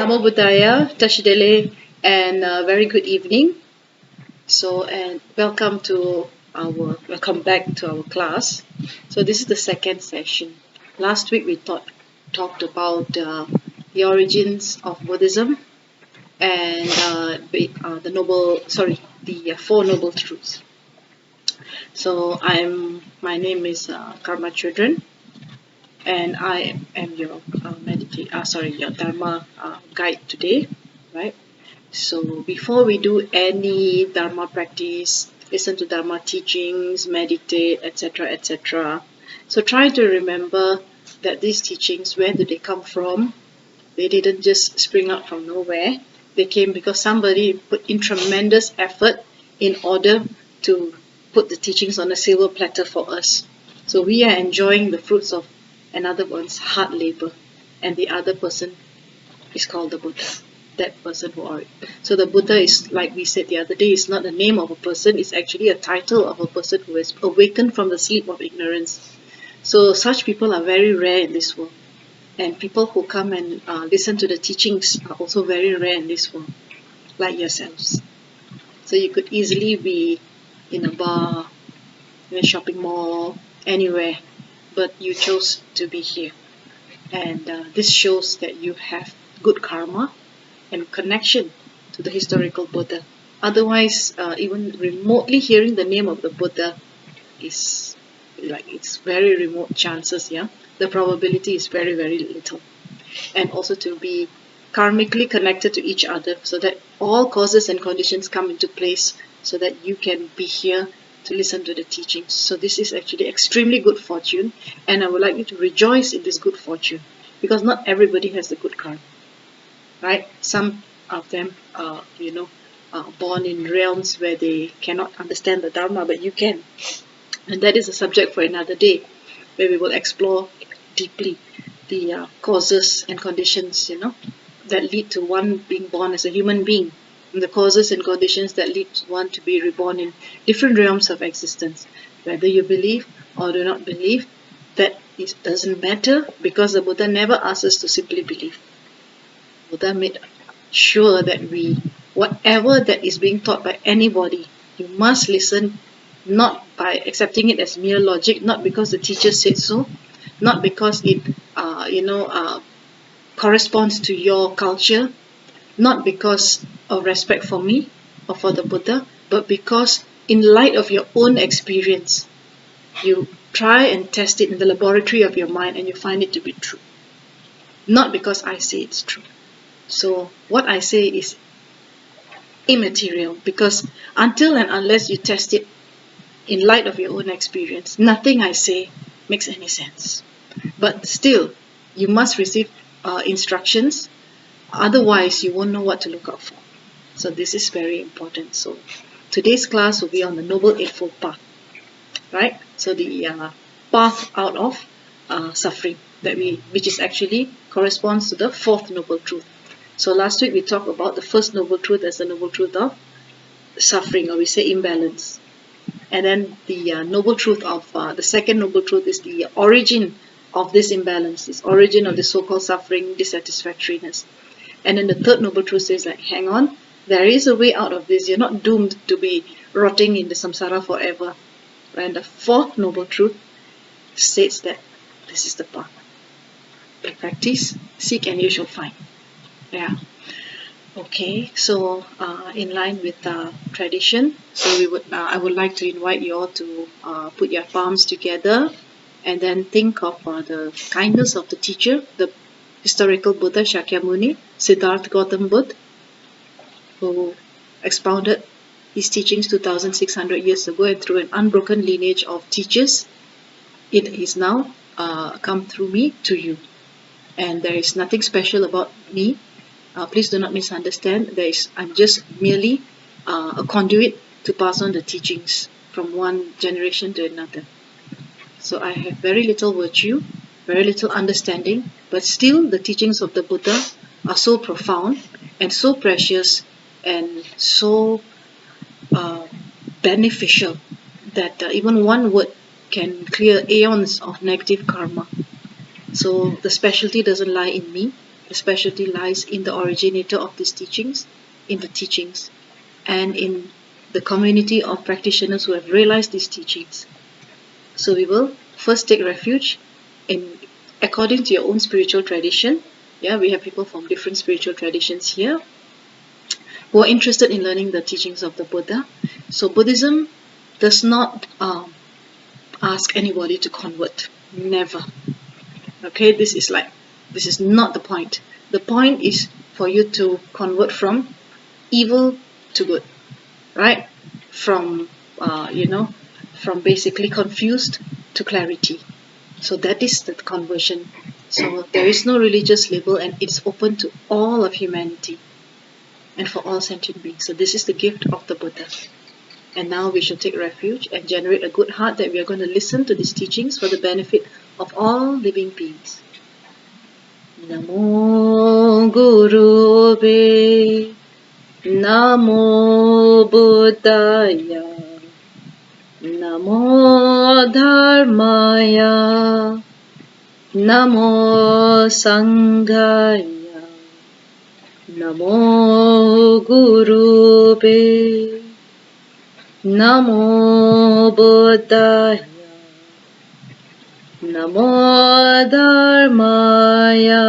Namo Buddhaya, Tashi and very good evening. And welcome back to our class. So this is the second session. Last week we talked about the origins of Buddhism and the Four Noble Truths. So my name is Tashi Choedron, and I am your your Dharma guide today, right? So before we do any Dharma practice, listen to Dharma teachings, meditate, etc. So try to remember that these teachings, where do they come from? They didn't just spring up from nowhere. They came because somebody put in tremendous effort in order to put the teachings on a silver platter for us. So we are enjoying the fruits of another one's hard labor, and the other person is called the Buddha. That person who are. So the Buddha is, like we said the other day, is not the name of a person, it's actually a title of a person who has awakened from the sleep of ignorance. So such people are very rare in this world. And people who come and listen to the teachings are also very rare in this world, like yourselves. So you could easily be in a bar, in a shopping mall, anywhere, but you chose to be here. And this shows that you have good karma and connection to the historical Buddha. Otherwise, even remotely hearing the name of the Buddha is it's very remote chances, yeah. The probability is very, very little. And also to be karmically connected to each other, so that all causes and conditions come into place so that you can be here to listen to the teachings. So this is actually extremely good fortune, and I would like you to rejoice in this good fortune, because not everybody has the good karma. Right? Some of them are, born in realms where they cannot understand the Dharma, but you can. And that is a subject for another day, where we will explore deeply the causes and conditions, that lead to one being born as a human being, and the causes and conditions that lead one to be reborn in different realms of existence. Whether you believe or do not believe, that it doesn't matter, because the Buddha never asks us to simply believe. Buddha made sure that whatever that is being taught by anybody, you must listen, not by accepting it as mere logic, not because the teacher said so, not because it corresponds to your culture, not because of respect for me or for the Buddha, but because in light of your own experience, you try and test it in the laboratory of your mind and you find it to be true. Not because I say it's true. So what I say is immaterial, because until and unless you test it in light of your own experience, nothing I say makes any sense. But still, you must receive instructions, otherwise you won't know what to look out for. So this is very important. So today's class will be on the Noble Eightfold Path, right? So the path out of suffering, which is actually corresponds to the fourth noble truth. So last week we talked about the first noble truth as the noble truth of suffering, or we say imbalance. And then the noble truth of the second noble truth is the origin of this imbalance, this origin of the so-called suffering, dissatisfactoriness. And then the third noble truth says, like, hang on, there is a way out of this. You're not doomed to be rotting in the samsara forever. And the fourth noble truth states that this is the path. By practice, seek and you shall find. Yeah. Okay, so in line with tradition, so I would like to invite you all to put your palms together and then think of the kindness of the teacher, the historical Buddha Shakyamuni, Siddhartha Gautama Buddha, who expounded his teachings 2,600 years ago, and through an unbroken lineage of teachers, it is now come through me to you. And there is nothing special about me. Please do not misunderstand. I'm just merely a conduit to pass on the teachings from one generation to another. So I have very little virtue, very little understanding, but still the teachings of the Buddha are so profound and so precious and so beneficial that even one word can clear aeons of negative karma. So the specialty doesn't lie in me, The specialty lies in the originator of these teachings, in the teachings, and in the community of practitioners who have realized these teachings. So we will first take refuge in, according to your own spiritual tradition. Yeah, we have people from different spiritual traditions here who are interested in learning the teachings of the Buddha. So Buddhism does not ask anybody to convert. Never. Okay, this is not the point. The point is for you to convert from evil to good, right? From from basically confused to clarity. So that is the conversion. So there is no religious label, and it's open to all of humanity and for all sentient beings. So this is the gift of the Buddha. And now we shall take refuge and generate a good heart that we are going to listen to these teachings for the benefit of all living beings. Namo Guru Be, Namo Buddhaya, Namo Dharmaya, Namo Sanghaya, Namo Guru Be, Namo Buddhaya, Namo Dharmaya,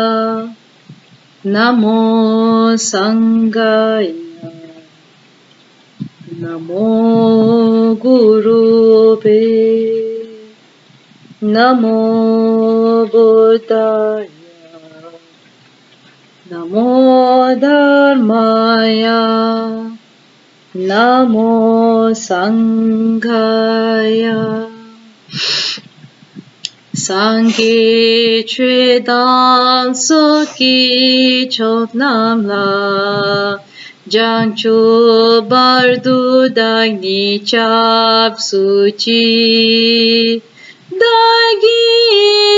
Namo Sanghaya, Namo Guru Be, Namo Buddhaya, Namo Dharmaya, Namo Sanghaya. Tashi Choedron Tashi Choedron Jangchu Bardu Dagni Chap Suchi Dagi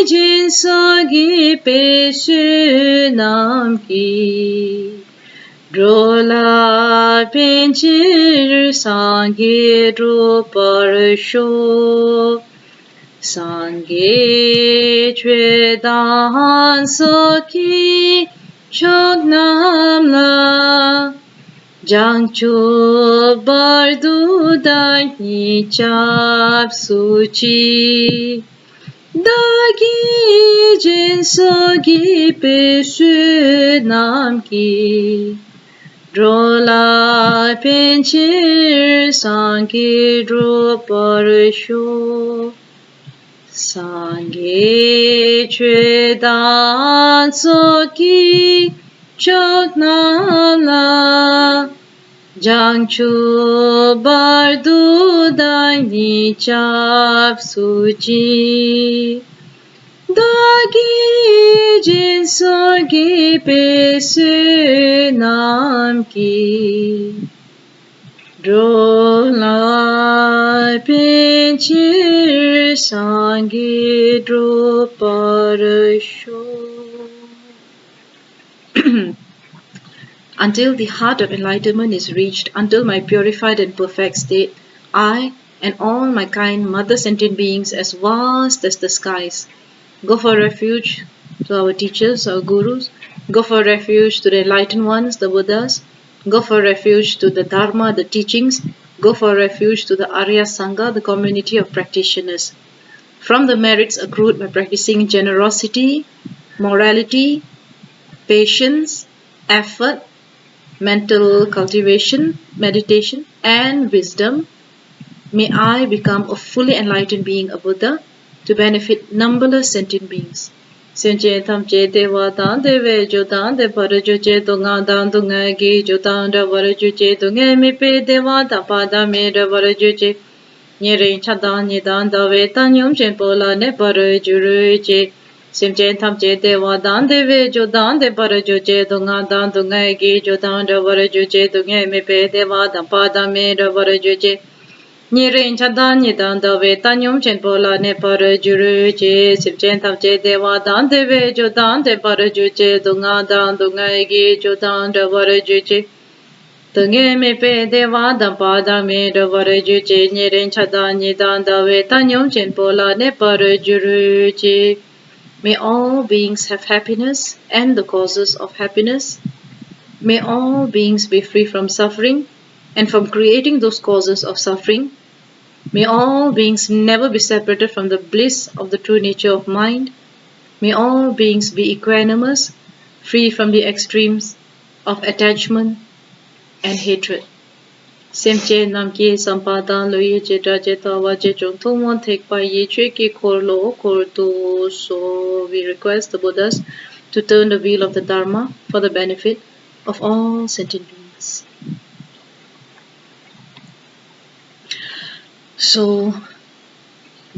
Jin Sogi Peshu Namki Drola Pinchir Sangi Druparsho Tashi Choedron Tashi Choedron Jangchu Bardu Dagni Chap Suchi Dagi Jin Sogi Peshu Namki Drola Pinchir Sangi Druparsho Tashi Choedron Tashi Choedron Jangchu Bardu Dagni Chap Suchi Dagi Jin Sogi Peshu Namki Drola Pinchir Sangi Druparsho. Until the heart of enlightenment is reached, until my purified and perfect state, I and all my kind mother sentient beings as vast as the skies go for refuge to our teachers, our gurus, go for refuge to the enlightened ones, the Buddhas, go for refuge to the Dharma, the teachings, go for refuge to the Arya Sangha, the community of practitioners. From the merits accrued by practicing generosity, morality, patience, effort, mental cultivation, meditation, and wisdom, may I become a fully enlightened being, a Buddha, to benefit numberless sentient beings. Senche tamche dewa dan deve jo dan de parajo che donga dan dunga gi jo dan da parajo che donga mi pe dewa da pada me da parajo che nyere chadan ni dan da ve tanyum chen pola ne parajo ru che Senche tamche dewa dan deve jo dan de parajo che donga dan dunga gi jo dan da parajo che donga mi pe dewa da pada me da parajo che Nirin chadan nidan dave tanyum chen pola ne parajuru che sipchen tamche dewa dan deve jo dan de paraju che dunga dan dunga egi jo dan de paraju che Tunge me pe dewa dan pada me de paraju che nirin chadan nidan dave tanyum chen pola ne parajuru che May all beings have happiness and the causes of happiness. May all beings be free from suffering and from creating those causes of suffering. May all beings never be separated from the bliss of the true nature of mind. May all beings be equanimous, free from the extremes of attachment and hatred. Semche namki sampadan lo ye jeta jeta wa jechon tomon take by ye cheki korlo korto. So we request the Buddhas to turn the wheel of the Dharma for the benefit of all sentient beings. So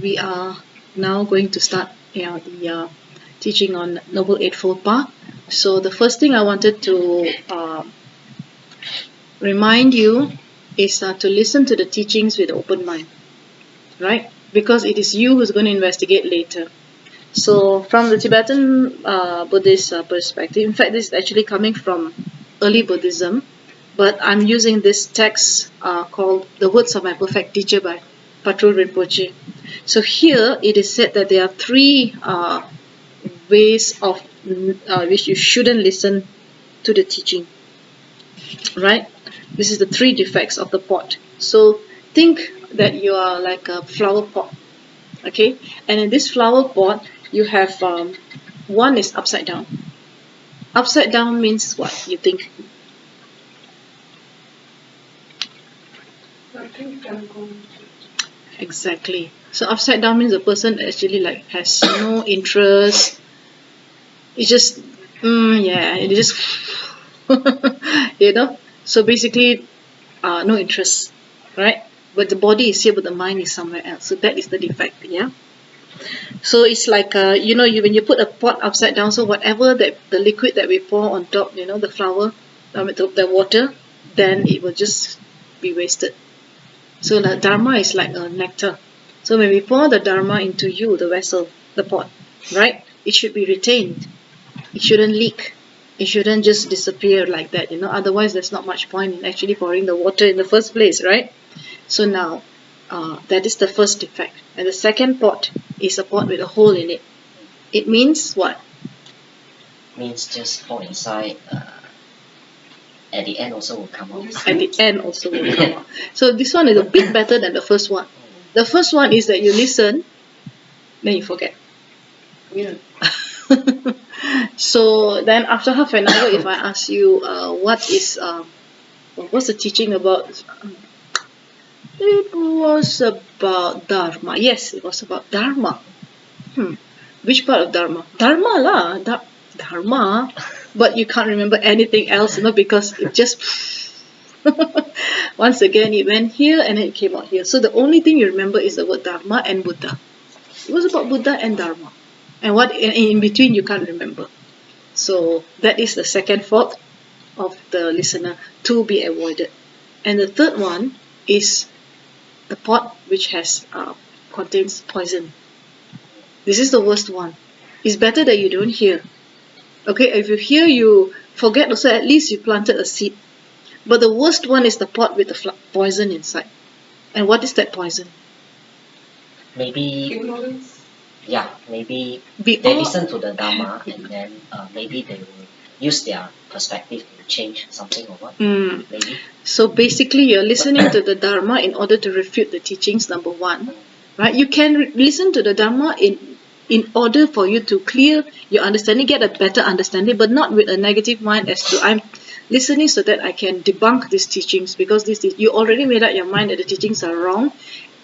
we are now going to start the teaching on Noble Eightfold Path. So the first thing I wanted to remind you is to listen to the teachings with an open mind, right? Because it is you who's going to investigate later. So from the Tibetan Buddhist perspective, in fact this is actually coming from early Buddhism, but I'm using this text called The Words of My Perfect Teacher by Patrul Rinpoche. So here it is said that there are three ways of which you shouldn't listen to the teaching, right? This is the three defects of the pot. So think that you are like a flower pot, okay? And in this flower pot, you have one is upside down. Upside down means what? You think? Exactly. So upside down means the person actually like has no interest. It's just, yeah, it just, you know. So basically, no interest, right? But the body is here, but the mind is somewhere else. So that is the defect, yeah. So it's like when you put a pot upside down, so whatever that the liquid that we pour on top, the flower, the water, then it will just be wasted. So the Dharma is like a nectar. So when we pour the Dharma into you, the vessel, the pot, right? It should be retained. It shouldn't leak. It shouldn't just disappear like that, Otherwise, there's not much point in actually pouring the water in the first place, right? So now, that is the first defect. And the second pot is a pot with a hole in it. It means what? Means just pour inside. At the end also will come out. At the end also will come out. So this one is a bit better than the first one. The first one is that you listen, then you forget. Yeah. So then after half an hour, if I ask you what's the teaching about? It was about Dharma. Yes, it was about Dharma. Which part of Dharma? Dharma lah. Dharma. But you can't remember anything else, because it just once again it went here and then it came out here. So the only thing you remember is the word Dharma and Buddha. It was about Buddha and Dharma. And what in between you can't remember. So that is the second fault of the listener to be avoided. And the third one is the pot which contains poison. This is the worst one. It's better that you don't hear. Okay, if you hear, you forget also, at least you planted a seed. But the worst one is the pot with the poison inside. And what is that poison? Maybe, Ignorance. yeah, maybe they listen to the Dharma and then maybe they will use their perspective to change something or what. Maybe. So basically, you're listening to the Dharma in order to refute the teachings, number one. Right? You can listen to the Dharma in order for you to clear your understanding, get a better understanding, but not with a negative mind as to I'm listening so that I can debunk these teachings, because you already made up your mind that the teachings are wrong,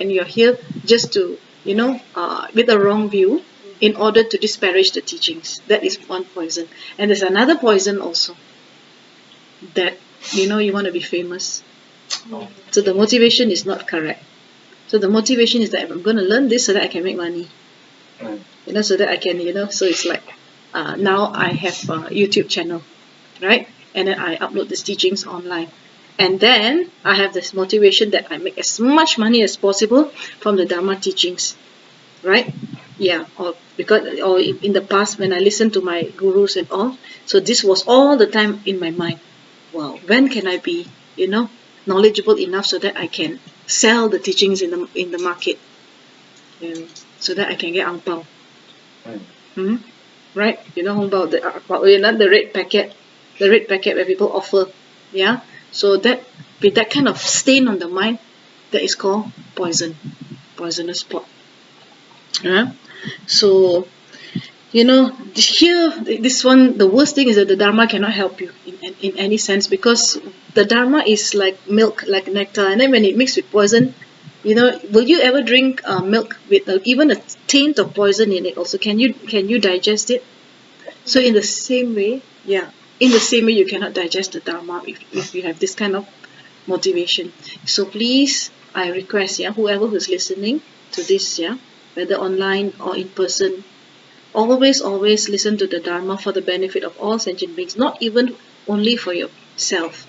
and you're here just to with a wrong view in order to disparage the teachings. That is one poison. And there's another poison also, that you want to be famous. So the motivation is not correct. So the motivation is that I'm going to learn this so that I can make money. So that I can, so it's like now I have a YouTube channel, right? And then I upload these teachings online. And then I have this motivation that I make as much money as possible from the Dharma teachings, right? Yeah, or in the past when I listened to my gurus and all, so this was all the time in my mind. Wow, when can I be, knowledgeable enough so that I can sell the teachings in the market, so that I can get ang pao. Right? You know about the red packet where people offer, yeah. So that with that kind of stain on the mind, that is called poisonous plot. Yeah. So here, this one, the worst thing is that the Dharma cannot help you in any sense, because the Dharma is like milk, like nectar, and then when it mixed with poison, will you ever drink milk with even a taint of poison in it? Also, can you digest it? So in the same way, yeah, in the same way, you cannot digest the Dharma if you have this kind of motivation. So please, I request, yeah, whoever who's listening to this, yeah, whether online or in person, always listen to the Dharma for the benefit of all sentient beings, not even only for yourself.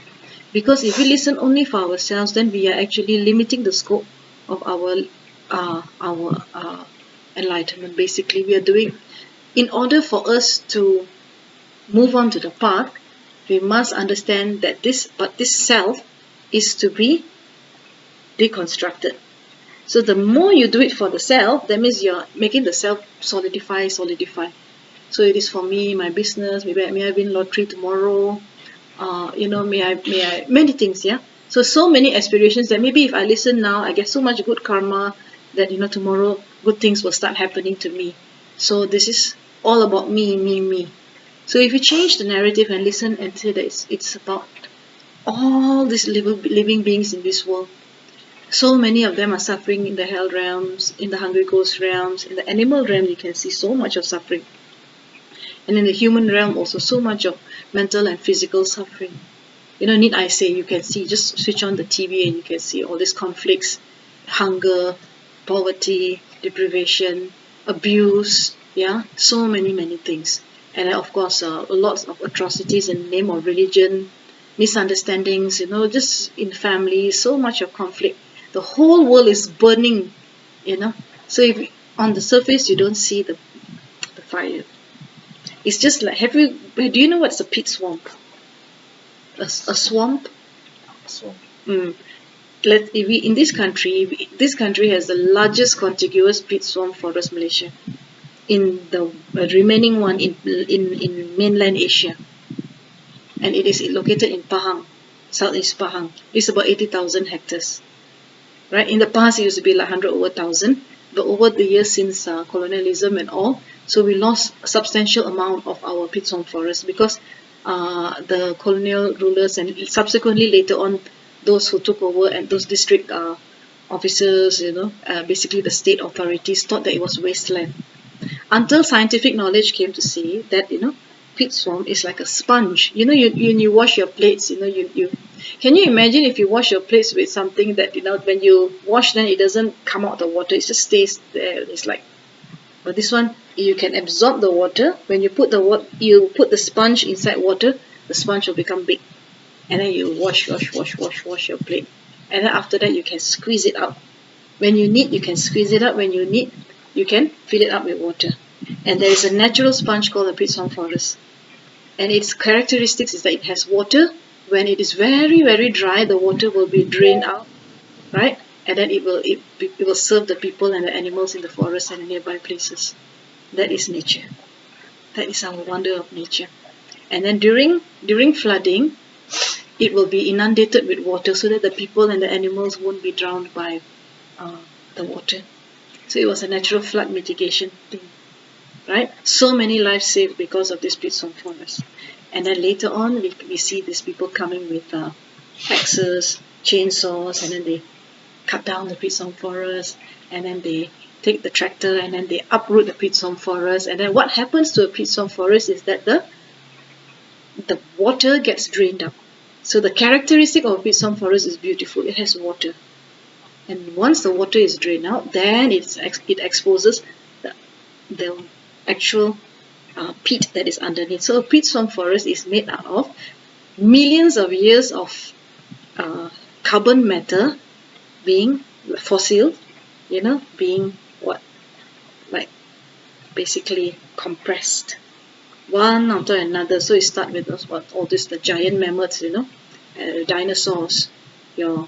Because if we listen only for ourselves, then we are actually limiting the scope of our enlightenment. Basically, we are doing, in order for us to move on to the path, we must understand that this self is to be deconstructed. So the more you do it for the self, that means you're making the self solidify. So it is for me, my business, maybe I may win lottery tomorrow, may I many things, yeah. So many aspirations that maybe if I listen now, I get so much good karma that tomorrow good things will start happening to me. So this is all about me. So if you change the narrative and listen and say that it's about all these living beings in this world, so many of them are suffering in the hell realms, in the hungry ghost realms, in the animal realm. You can see so much of suffering, and in the human realm also so much of mental and physical suffering. Need I say, you can see, just switch on the TV and you can see all these conflicts, hunger, poverty, deprivation, abuse, yeah, so many things. And then of course lots of atrocities in the name of religion, misunderstandings, just in families, so much of conflict. The whole world is burning, so if on the surface you don't see the fire. It's just like, do you know what's a pit swamp? A swamp. So, If we in this country has the largest contiguous peat swamp forest, Malaysia, in the remaining one in mainland Asia, and it is located in Pahang, Southeast Pahang. It's about 80,000 hectares. Right, in the past it used to be like 100 over thousand, but over the years since colonialism and all, so we lost a substantial amount of our peat swamp forest, because the colonial rulers and subsequently later on those who took over, and those district officers, basically the state authorities, thought that it was wasteland, until scientific knowledge came to see that peat swamp is like a sponge. You wash your plates, you can you imagine if you wash your plates with something that when you wash, then it doesn't come out the water, it just stays there. It's like, but this one, you can absorb the water. When you put the sponge inside water, the sponge will become big, and then you wash your plate, and then after that you can squeeze it out. When you need, you can squeeze it out. When you need, you can fill it up with water. And there is a natural sponge called the peat swamp forest, and its characteristics is that it has water. When it is very dry, the water will be drained out, right? And then it will serve the people and the animals in the forest and the nearby places. That is nature. That is our wonder of nature. And then during flooding, it will be inundated with water so that the people and the animals won't be drowned by the water. So it was a natural flood mitigation thing, right? So many lives saved because of this peat swamp forest. And then later on, we see these people coming with axes, chainsaws, and then they cut down the peat swamp forest, and then they take the tractor and then they uproot the peat swamp forest. And then what happens to a peat swamp forest is that the water gets drained out. So the characteristic of a peat swamp forest is beautiful. It has water. And once the water is drained out, then it exposes the actual peat that is underneath. So a peat swamp forest is made out of millions of years of carbon matter being fossil, being like basically compressed one after another. So you start with all this, the giant mammoths, dinosaurs, your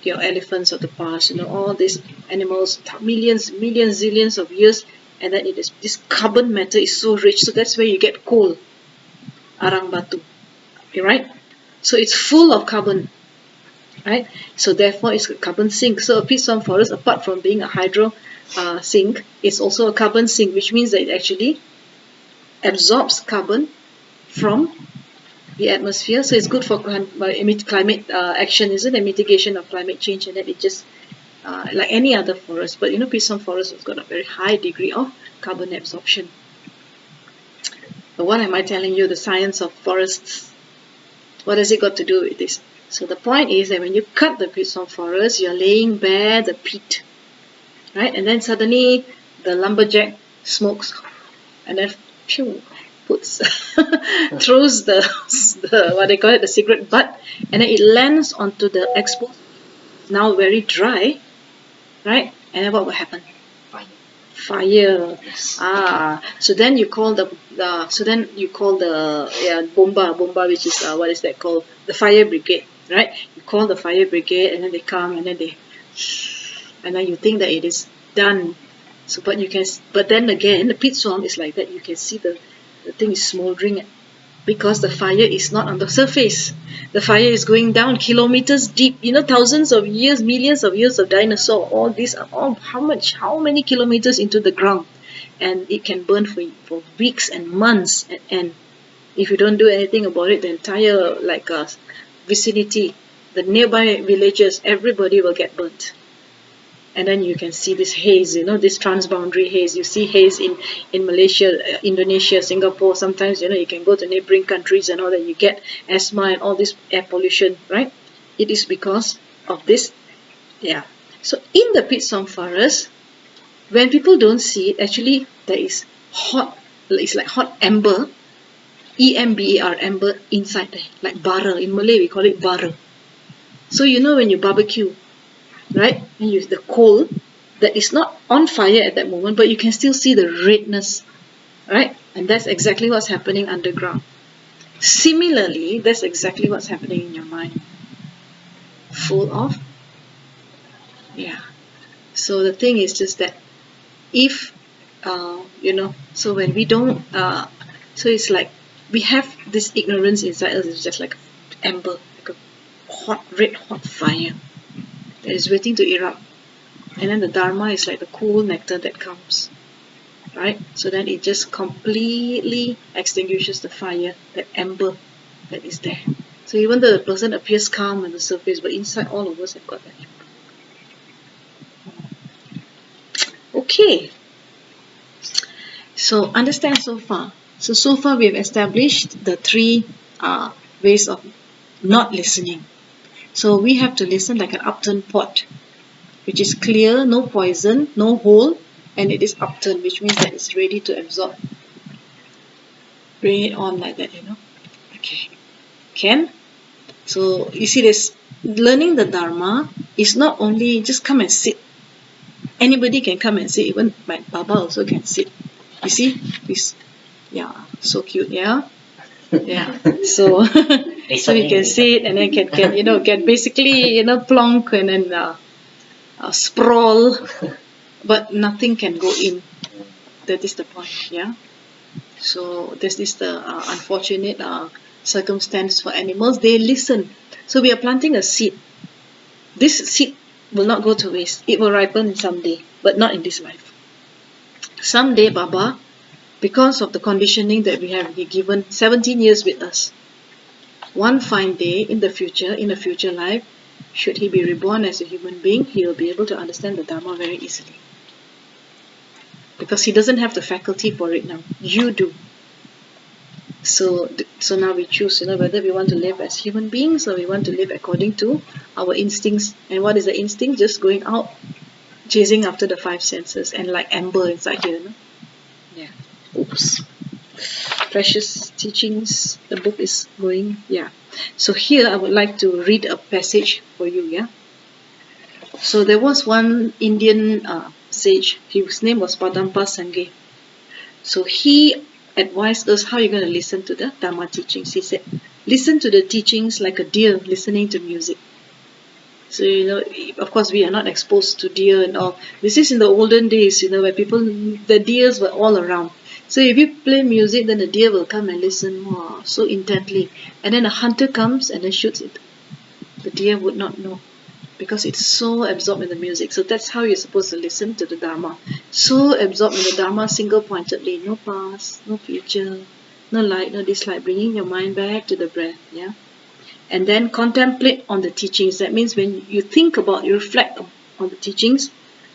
elephants of the past, all these animals, millions, zillions of years, and then it is this carbon matter is so rich, so that's where you get coal, arang batu, right? So it's full of carbon, right? So therefore it's a carbon sink. So a peat swamp forest, apart from being a hydro sink, it's also a carbon sink, which means that it actually absorbs carbon from the atmosphere. So it's good for climate action, isn't it? Mitigation of climate change, and then it just like any other forest. But peat swamp forest has got a very high degree of carbon absorption. But what am I telling you? The science of forests. What has it got to do with this? So the point is that when you cut the peat swamp forest, you're laying bare the peat, right? And then suddenly the lumberjack smokes, and then puts throws the what they call it, the cigarette butt, and then it lands onto the exposed, now very dry, right? And then what will happen? Fire. Yes. So then you call the bomba, which is what is that called? The fire brigade, right? You call the fire brigade, and then they come, and then you think that it is done. So, but then again, the peat swamp is like that. You can see the thing is smoldering, because the fire is not on the surface. The fire is going down kilometers deep. Thousands of years, millions of years of dinosaur. All these are all how many kilometers into the ground, and it can burn for weeks and months. And if you don't do anything about it, the entire vicinity, the nearby villages, everybody will get burnt. And then you can see this haze, this transboundary haze. You see haze in Malaysia, Indonesia, Singapore. Sometimes, you can go to neighboring countries and all that. You get asthma and all this air pollution, right? It is because of this. Yeah. So in the peat swamp forest, when people don't see it, actually there is it's like hot ember, EMBER, ember inside there, like bara. In Malay we call it bara. So when you barbecue, right, and use the coal that is not on fire at that moment, but you can still see the redness, right? And that's exactly what's happening underground. Similarly, that's exactly what's happening in your mind, full of so the thing is just that if so when we don't so it's like we have this ignorance inside us. It's just like ember, like a red hot fire that is waiting to erupt. And then the Dharma is like the cool nectar that comes, right? So then it just completely extinguishes the fire, that ember that is there. So even though the person appears calm on the surface, but inside all of us have got that ember. Okay. So understand so far. So far we have established the three ways of not listening. So we have to listen like an upturned pot, which is clear, no poison, no hole, and it is upturned, which means that it's ready to absorb. Bring it on like that, Okay. Can? So you see this, learning the Dharma is not only just come and sit. Anybody can come and sit, even my Baba also can sit. You see? This, so cute, yeah? Yeah. So you can sit and then can basically, plonk and then sprawl, but nothing can go in. That is the point, yeah. So this is the unfortunate circumstance for animals. They listen. So we are planting a seed. This seed will not go to waste. It will ripen someday, but not in this life. Someday, Baba, because of the conditioning that we have given 17 years with us, one fine day in a future life, should he be reborn as a human being, he will be able to understand the Dharma very easily. Because he doesn't have the faculty for it now. You do. So now we choose, whether we want to live as human beings or we want to live according to our instincts. And what is the instinct? Just going out, chasing after the five senses, and like amber inside here. Yeah. Oops. Precious teachings. The book is going. Yeah. So here I would like to read a passage for you. Yeah. So there was one Indian sage. His name was Padampa Sangye. So he advised us how you're going to listen to the Dharma teachings. He said, listen to the teachings like a deer listening to music. So, of course, we are not exposed to deer and all. This is in the olden days, where the deers were all around. So if you play music, then the deer will come and listen, wow, so intently. And then a hunter comes and then shoots it. The deer would not know because it's so absorbed in the music. So that's how you're supposed to listen to the Dharma. So absorbed in the Dharma, single-pointedly, no past, no future, no like, no dislike, bringing your mind back to the breath, yeah? And then contemplate on the teachings. That means when you think about, you reflect on the teachings,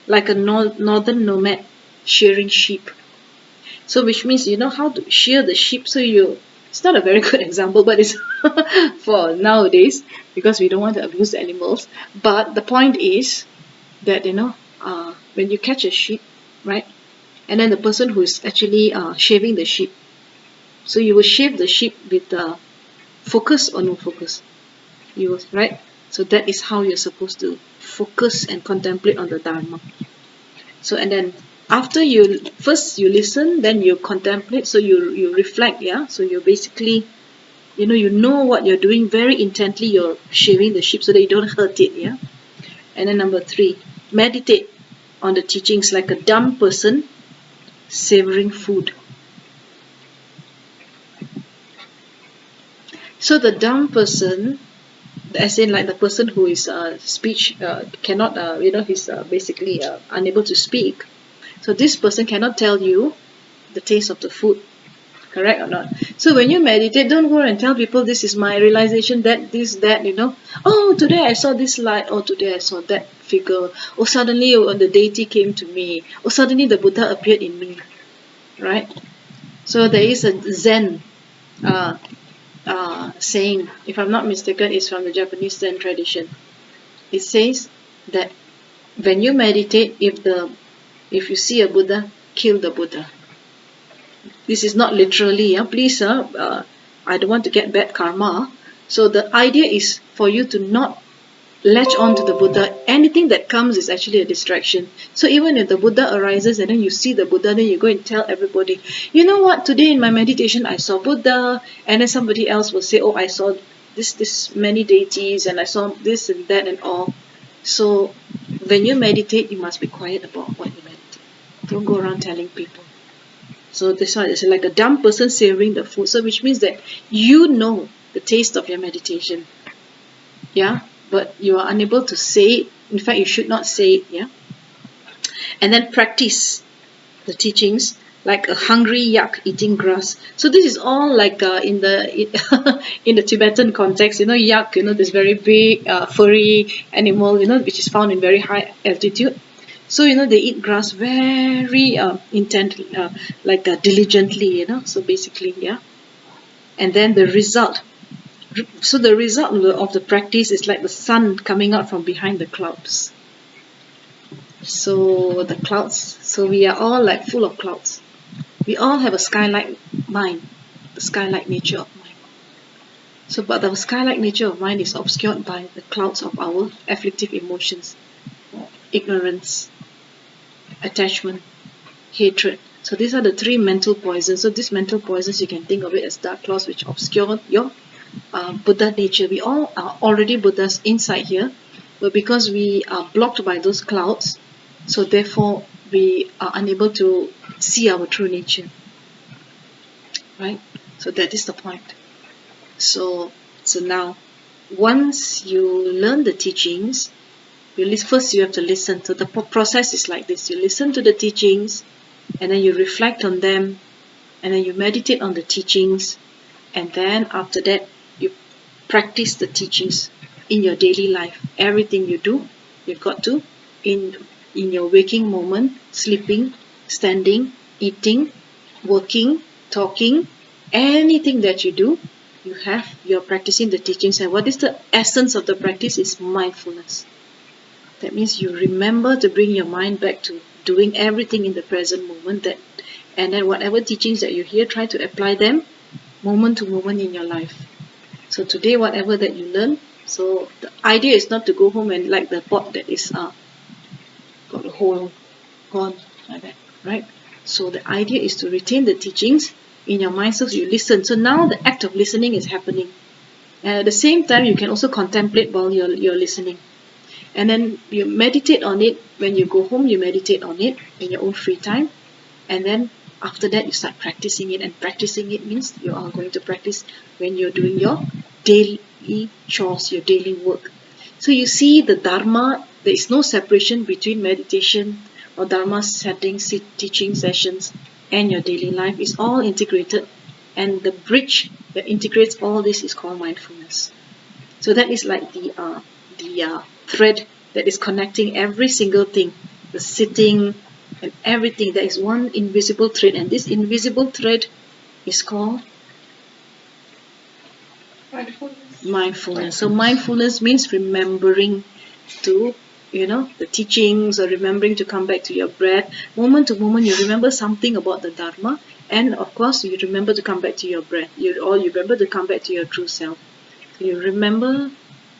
like a northern nomad shearing sheep. So which means you know how to shear the sheep. So it's not a very good example, but it's for nowadays because we don't want to abuse the animals. But the point is that when you catch a sheep, right, and then the person who is actually shaving the sheep, so you will shave the sheep with focus or no focus. Right? So that is how you're supposed to focus and contemplate on the Dharma. So and then after you listen, then you contemplate, so you reflect, yeah. So you basically you know what you're doing very intently. You're shaving the sheep so that you don't hurt it, yeah. And then number 3, meditate on the teachings like a dumb person savoring food. So the dumb person, as in like the person who is speech cannot he's basically unable to speak. So this person cannot tell you the taste of the food, correct or not? So when you meditate, don't go and tell people this is my realization, that oh, today I saw this light, or today I saw that figure, or suddenly the deity came to me, or suddenly the Buddha appeared in me, right? So there is a Zen saying, if I'm not mistaken, it's from the Japanese Zen tradition. It says that when you meditate, if you see a Buddha, kill the Buddha. This is not literally, please, I don't want to get bad karma. So the idea is for you to not latch on to the Buddha. Anything that comes is actually a distraction. So even if the Buddha arises and then you see the Buddha, then you go and tell everybody, you know what, today in my meditation I saw Buddha, and then somebody else will say, oh, I saw this many deities, and I saw this and that and all. So when you meditate, you must be quiet about what you meditate. Don't go around telling people. So this one is like a dumb person savoring the food. So which means that you know the taste of your meditation, yeah, but you are unable to say it. In fact, you should not say it, yeah. And then practice the teachings like a hungry yak eating grass. So this is all like in the in the Tibetan context, yak, this very big furry animal, which is found in very high altitude. So they eat grass very intently, diligently, so basically, yeah. And then the result of the practice is like the sun coming out from behind the clouds. So the clouds, so we are all like full of clouds. We all have a sky-like mind, the sky-like nature of mind. So but the sky-like nature of mind is obscured by the clouds of our afflictive emotions, ignorance, attachment, hatred. So these are the 3 mental poisons. So these mental poisons, you can think of it as dark clouds which obscure your Buddha nature. We all are already Buddhas inside here, but because we are blocked by those clouds, so therefore we are unable to see our true nature, right? So that is the point. So now, once you learn the teachings, first you have to listen. So the process is like this: you listen to the teachings, and then you reflect on them, and then you meditate on the teachings, and then after that you practice the teachings in your daily life. Everything you do, you've got to, in your waking moment, sleeping, standing, eating, working, talking, anything that you do, you're practicing the teachings. And what is the essence of the practice? Is mindfulness. That means you remember to bring your mind back to doing everything in the present moment, and then whatever teachings that you hear, try to apply them moment to moment in your life. So today, whatever that you learn, so the idea is not to go home and like the pot that is got a hole gone like that, right? So the idea is to retain the teachings in your mind, so you listen. So now the act of listening is happening. At the same time, you can also contemplate while you're listening. And then you meditate on it. When you go home, you meditate on it in your own free time. And then after that, you start practicing it. And practicing it means you are going to practice when you're doing your daily chores, your daily work. So you see the Dharma, there is no separation between meditation or Dharma settings, teaching sessions, and your daily life. It's all integrated. And the bridge that integrates all this is called mindfulness. So that is like the thread that is connecting every single thing, the sitting and everything. There is one invisible thread, and this invisible thread is called mindfulness. So mindfulness means remembering to, the teachings, or remembering to come back to your breath. Moment to moment, you remember something about the Dharma, and of course, you remember to come back to your breath. You remember to come back to your true self. You remember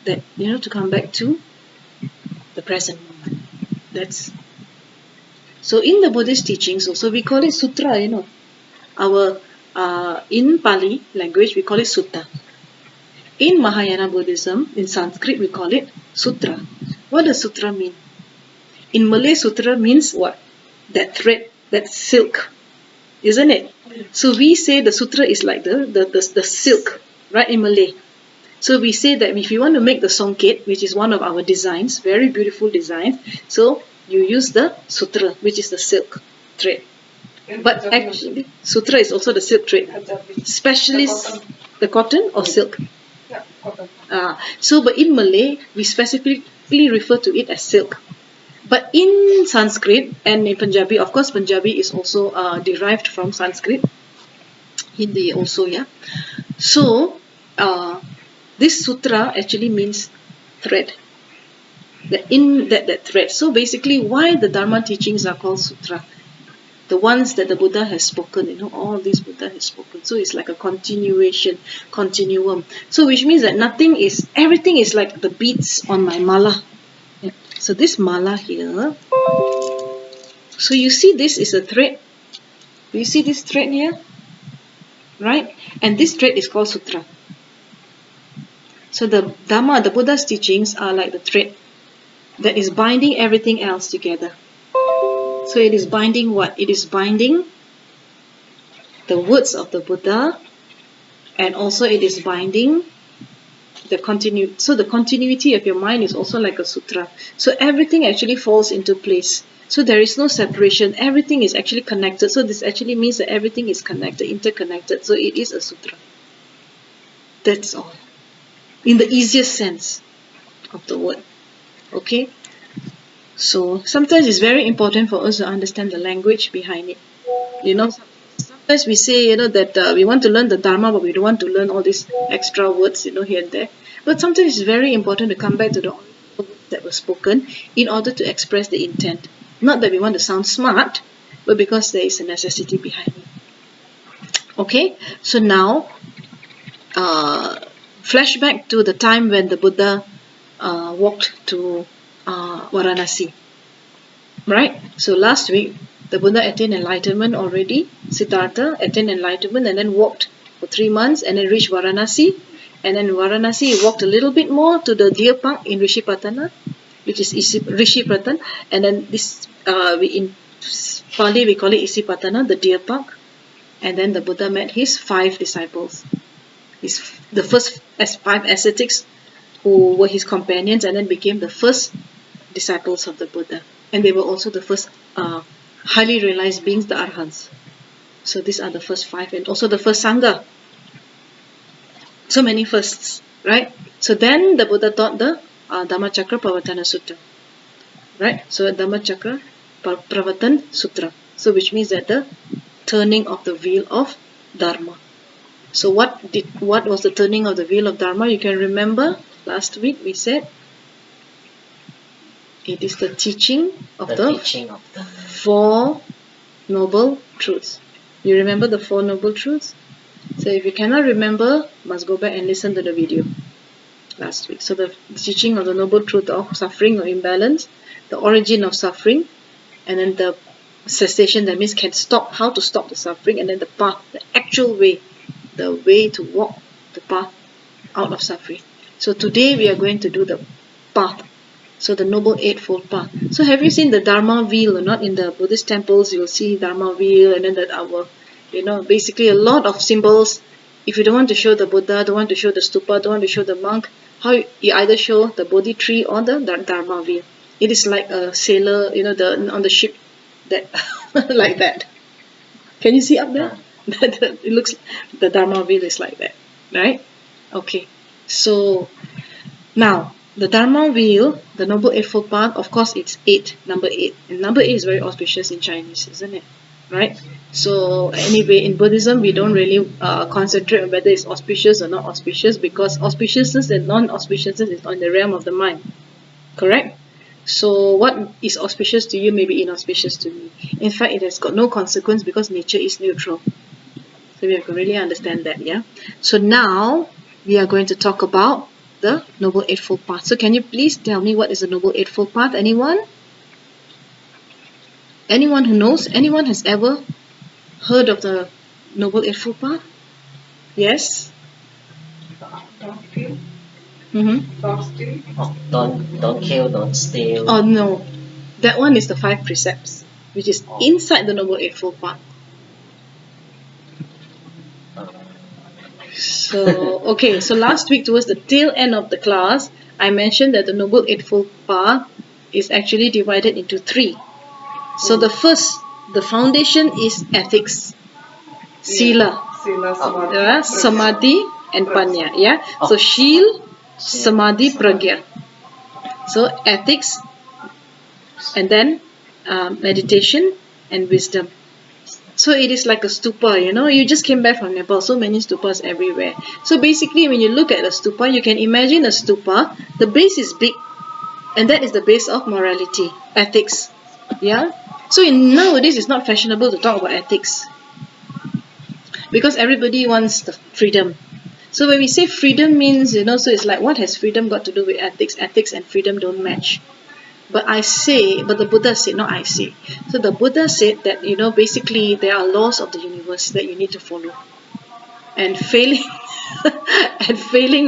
that, to come back to the present moment. That's so in the Buddhist teachings also we call it sutra. Our in Pali language we call it sutta. In Mahayana Buddhism, in Sanskrit we call it sutra. What does sutra mean? In Malay, sutra means what? That thread, that silk, isn't it? So we say the sutra is like the silk, right, in Malay. So we say that if you want to make the songket, which is one of our designs, very beautiful design, so you use the sutra, which is the silk thread. But actually, sutra is also the silk thread. Specialist, the cotton or silk? Yeah, cotton. But in Malay, we specifically refer to it as silk. But in Sanskrit and in Punjabi, of course, Punjabi is also derived from Sanskrit. Hindi also, yeah. So, this sutra actually means thread. That thread. So basically, why the Dharma teachings are called sutra? The ones that the Buddha has spoken, all these Buddha has spoken. So it's like a continuum. So which means that everything is like the beads on my mala. Yeah. So this mala here, so you see this is a thread. Do you see this thread here? Right? And this thread is called sutra. So the Dharma, the Buddha's teachings are like the thread that is binding everything else together. So it is binding what? It is binding the words of the Buddha, and also it is binding the continuity of your mind is also like a sutra. So everything actually falls into place. So there is no separation. Everything is actually connected. So this actually means that everything is connected, interconnected. So it is a sutra. That's all. In the easiest sense of the word. Okay? So sometimes it's very important for us to understand the language behind it. Sometimes we say, that we want to learn the Dharma, but we don't want to learn all these extra words, here and there. But sometimes it's very important to come back to the words that were spoken in order to express the intent. Not that we want to sound smart, but because there is a necessity behind it. Okay, so now, flashback to the time when the Buddha walked to Varanasi. Right? So last week, the Buddha attained enlightenment already. Siddhartha attained enlightenment and then walked for 3 months and then reached Varanasi. And then in Varanasi, he walked a little bit more to the deer park in Rishipatana, which is Rishipatan. And then this, in Pali, we call it Isipatana, the deer park. And then the Buddha met his 5 disciples. The first 5 ascetics who were his companions and then became the first disciples of the Buddha. And they were also the first highly realized beings, the Arhants. So these are the first 5, and also the first Sangha. So many firsts, right? So then the Buddha taught the Dhammacakra Pravatana Sutta. Right? So Dhammacakra Pravatana Sutra. So which means that the turning of the wheel of Dharma. So what was the turning of the wheel of Dharma? You can remember last week we said it is the teaching of the 4 Noble Truths. You remember the 4 Noble Truths? So if you cannot remember, must go back and listen to the video last week. So the teaching of the Noble Truth of suffering or imbalance, the origin of suffering, and then the cessation, that means how to stop the suffering, and then the path, the actual way, the way to walk the path out of suffering. So today we are going to do the path So the Noble Eightfold Path. So have you seen the Dharma wheel or not? In the Buddhist temples, you'll see Dharma wheel, and then that basically a lot of symbols. If you don't want to show the Buddha, don't want to show the stupa, don't want to show the monk, how you either show the Bodhi tree or the Dharma wheel. It is like a sailor, on the ship, that like that. Can you see up there? It looks, the Dharma wheel is like that, right? Okay. So now the Dharma wheel, the Noble Eightfold Path, of course, it's 8, number 8, and number 8 is very auspicious in Chinese, isn't it? Right? So anyway, in Buddhism, we don't really concentrate on whether it's auspicious or not auspicious, because auspiciousness and non-auspiciousness is on the realm of the mind. Correct? So what is auspicious to you may be inauspicious to me. In fact, it has got no consequence because nature is neutral. So we have to really understand that, yeah? So now we are going to talk about the Noble Eightfold Path. So can you please tell me what is the Noble Eightfold Path? Anyone? Anyone who knows? Anyone has ever heard of the Noble Eightfold Path? Yes? Don't kill, Mm-hmm. don't steal. Oh, don't kill, don't steal. Oh no, that one is the Five Precepts, which is inside the Noble Eightfold Path. So, okay, so last week towards the tail end of the class, I mentioned that the Noble Eightfold Path is actually divided into 3. So the first, the foundation is ethics, sila, samadhi and panya. Yeah. So shil, samadhi, pragya. So ethics, and then meditation and wisdom. So it is like a stupa, you just came back from Nepal, so many stupas everywhere. So basically, when you look at a stupa, you can imagine a stupa, the base is big, and that is the base of morality, ethics. Yeah. So nowadays, it's not fashionable to talk about ethics, because everybody wants the freedom. So when we say freedom means, so it's like, what has freedom got to do with ethics? Ethics and freedom don't match. But the Buddha said, not I say. So the Buddha said that, basically there are laws of the universe that you need to follow. And failing,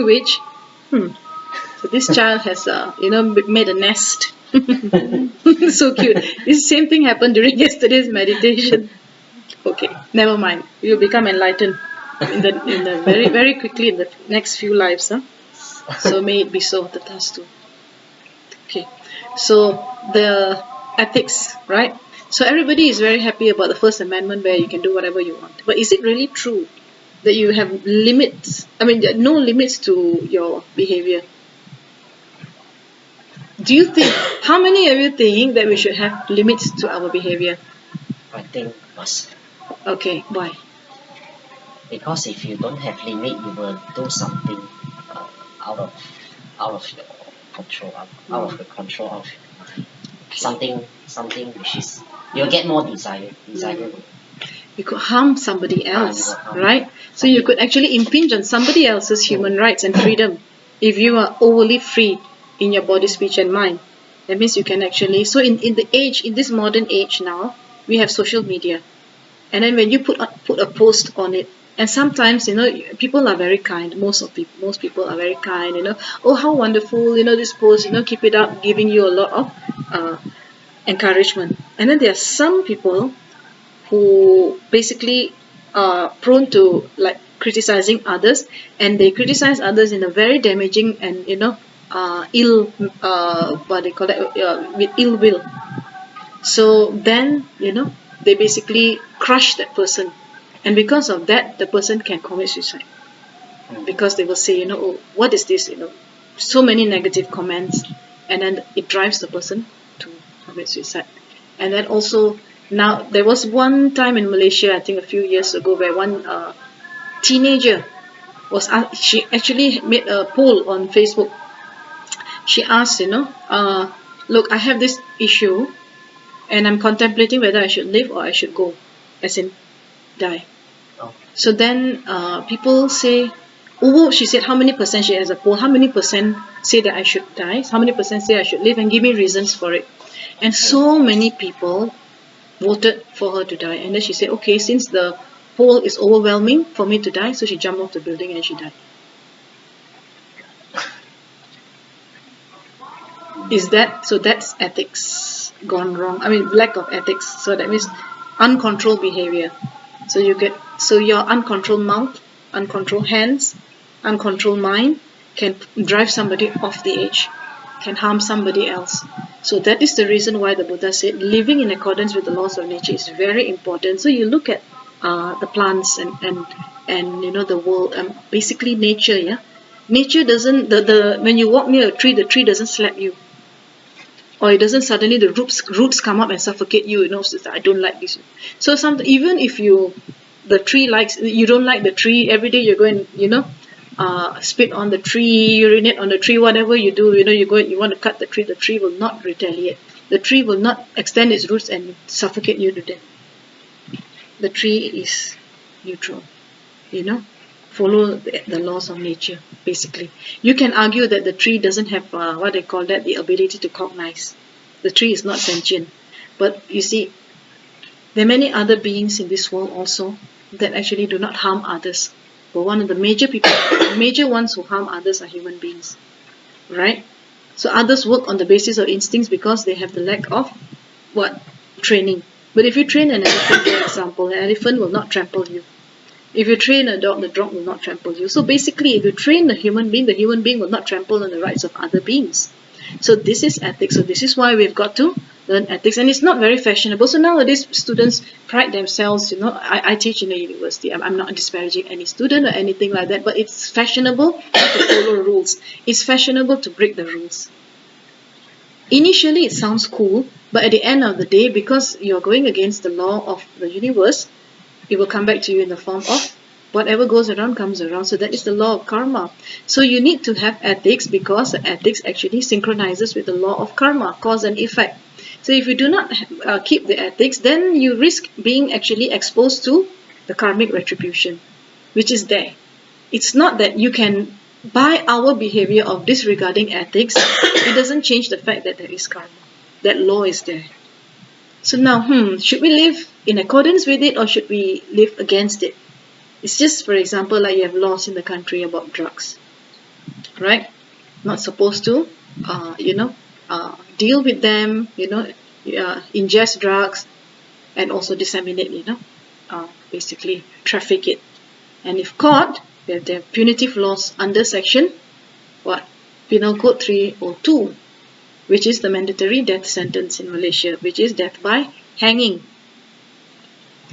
which, so this child has, made a nest. So cute. This same thing happened during yesterday's meditation. Okay, never mind. You'll become enlightened in the very, very quickly in the next few lives. So may it be so, Tatastu. Okay. So the ethics, right? So everybody is very happy about the First Amendment where you can do whatever you want. But is it really true that you have limits? I mean, there are no limits to your behavior. Do you think, how many of you think that we should have limits to our behavior? I think must. Okay, why? Because if you don't have limit, you will do something out of your control, out of the control of your mind. Something which is, you'll get more desirable. You could harm somebody else, right? So you could actually impinge on somebody else's human rights and freedom if you are overly free in your body, speech and mind. That means you can actually, so in this modern age now, we have social media. And then when you put a post on it, and sometimes, people are very kind. Most people are very kind, oh, how wonderful, this post, keep it up, giving you a lot of encouragement. And then there are some people who basically are prone to like criticizing others, and they criticize others in a very damaging and ill what they call it, with ill will. So then they basically crush that person, and because of that the person can commit suicide, because they will say, oh, what is this, so many negative comments, and then it drives the person to commit suicide. And then also, now there was one time in Malaysia, I think a few years ago, where one teenager she actually made a poll on Facebook. She asked, look, I have this issue and I'm contemplating whether I should live or I should go, as in die. So then people say, oh, she said, how many percent, she has a poll, how many percent say that I should die, how many percent say I should live, and give me reasons for it. And so many people voted for her to die. And then she said, okay, since the poll is overwhelming for me to die, so she jumped off the building and she died. Is that so? That's ethics gone wrong. I mean, lack of ethics. So that means uncontrolled behavior. So your uncontrolled mouth, uncontrolled hands, uncontrolled mind can drive somebody off the edge, can harm somebody else. So that is the reason why the Buddha said living in accordance with the laws of nature is very important. So you look at the plants and the world, basically nature. Yeah, nature doesn't the when you walk near a tree, the tree doesn't slap you, or it doesn't suddenly the roots come up and suffocate you. So I don't like this. So even if the tree likes you don't like the tree, every day you're going spit on the tree, urinate on the tree, whatever you do, you want to cut the tree will not retaliate. The tree will not extend its roots and suffocate you to death. The tree is neutral. Follow the laws of nature. Basically, you can argue that the tree doesn't have what they call that, the ability to cognize. The tree is not sentient, but you see, there are many other beings in this world also that actually do not harm others. But one of the major ones who harm others are human beings, right? So others work on the basis of instincts because they have the lack of what? Training. But if you train an elephant, for example, an elephant will not trample you. If you train a dog, the dog will not trample you. So basically, if you train the human being will not trample on the rights of other beings. So this is ethics. So this is why we've got to learn ethics, and it's not very fashionable. So nowadays, students pride themselves. I teach in a university. I'm not disparaging any student or anything like that, but it's fashionable to follow rules. It's fashionable to break the rules. Initially, it sounds cool, but at the end of the day, because you're going against the law of the universe, it will come back to you in the form of whatever goes around comes around. So that is the law of karma. So you need to have ethics, because the ethics actually synchronizes with the law of karma, cause and effect. So if you do not keep the ethics, then you risk being actually exposed to the karmic retribution, which is there. It's not that you can, by our behavior of disregarding ethics, it doesn't change the fact that there is karma. That law is there. So now, should we live in accordance with it, or should we live against it? It's just, for example, like you have laws in the country about drugs, right? Not supposed to, deal with them, ingest drugs, and also disseminate, basically traffic it. And if caught, there are punitive laws under section, Penal Code 302, which is the mandatory death sentence in Malaysia, which is death by hanging.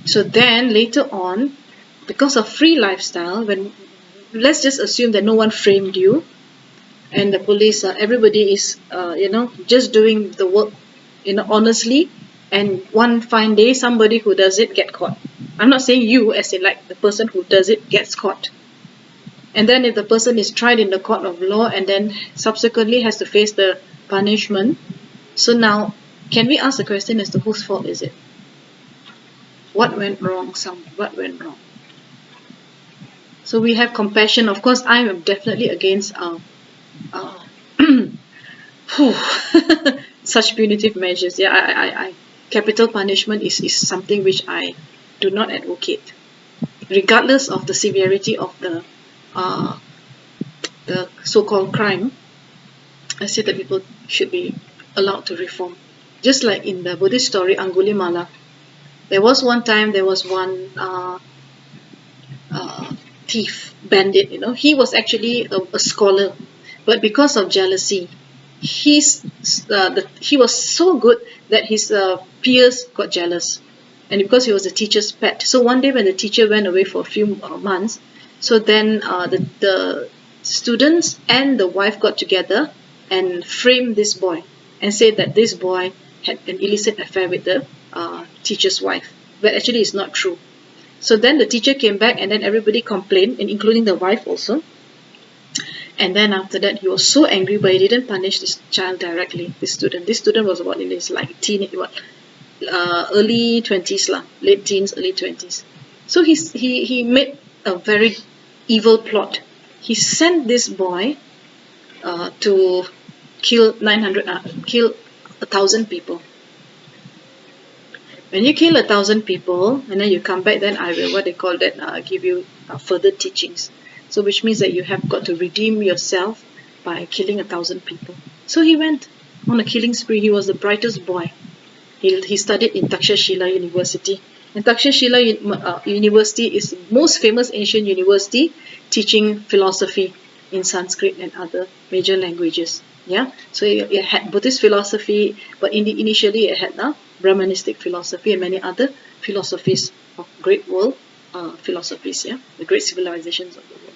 So then later on, because of free lifestyle, let's just assume that no one framed you, and the police, everybody is, just doing the work, honestly, and one fine day, somebody who does it get caught. I'm not saying you, as in like the person who does it gets caught. And then if the person is tried in the court of law and then subsequently has to face the punishment, so now, can we ask the question as to whose fault is it? What went wrong? What went wrong? So we have compassion. Of course, I am definitely against such punitive measures. Yeah, I capital punishment is something which I do not advocate, regardless of the severity of the so-called crime. I say that people should be allowed to reform. Just like in the Buddhist story Angulimala, there was one thief, bandit, he was actually a scholar, but because of jealousy, he was so good that his peers got jealous, and because he was the teacher's pet. So one day when the teacher went away for a few months, so then the students and the wife got together and framed this boy and said that this boy had an illicit affair with the teacher's wife, but actually it's not true. So then the teacher came back, and then everybody complained, and including the wife also. And then after that, he was so angry, but he didn't punish this child directly. This student was about in his early 20s lah, late teens, early 20s. So he made a very evil plot. He sent this boy to kill 1,000 people. When you kill 1,000 people and then you come back, then I will, give you further teachings. So which means that you have got to redeem yourself by killing 1,000 people. So he went. on a killing spree. He was the brightest boy. He studied in Takshashila University. And Takshashila University is the most famous ancient university teaching philosophy in Sanskrit and other major languages. Yeah, so it had Buddhist philosophy, but initially it had Brahmanistic philosophy and many other philosophies of great world philosophies. Yeah, the great civilizations of the world.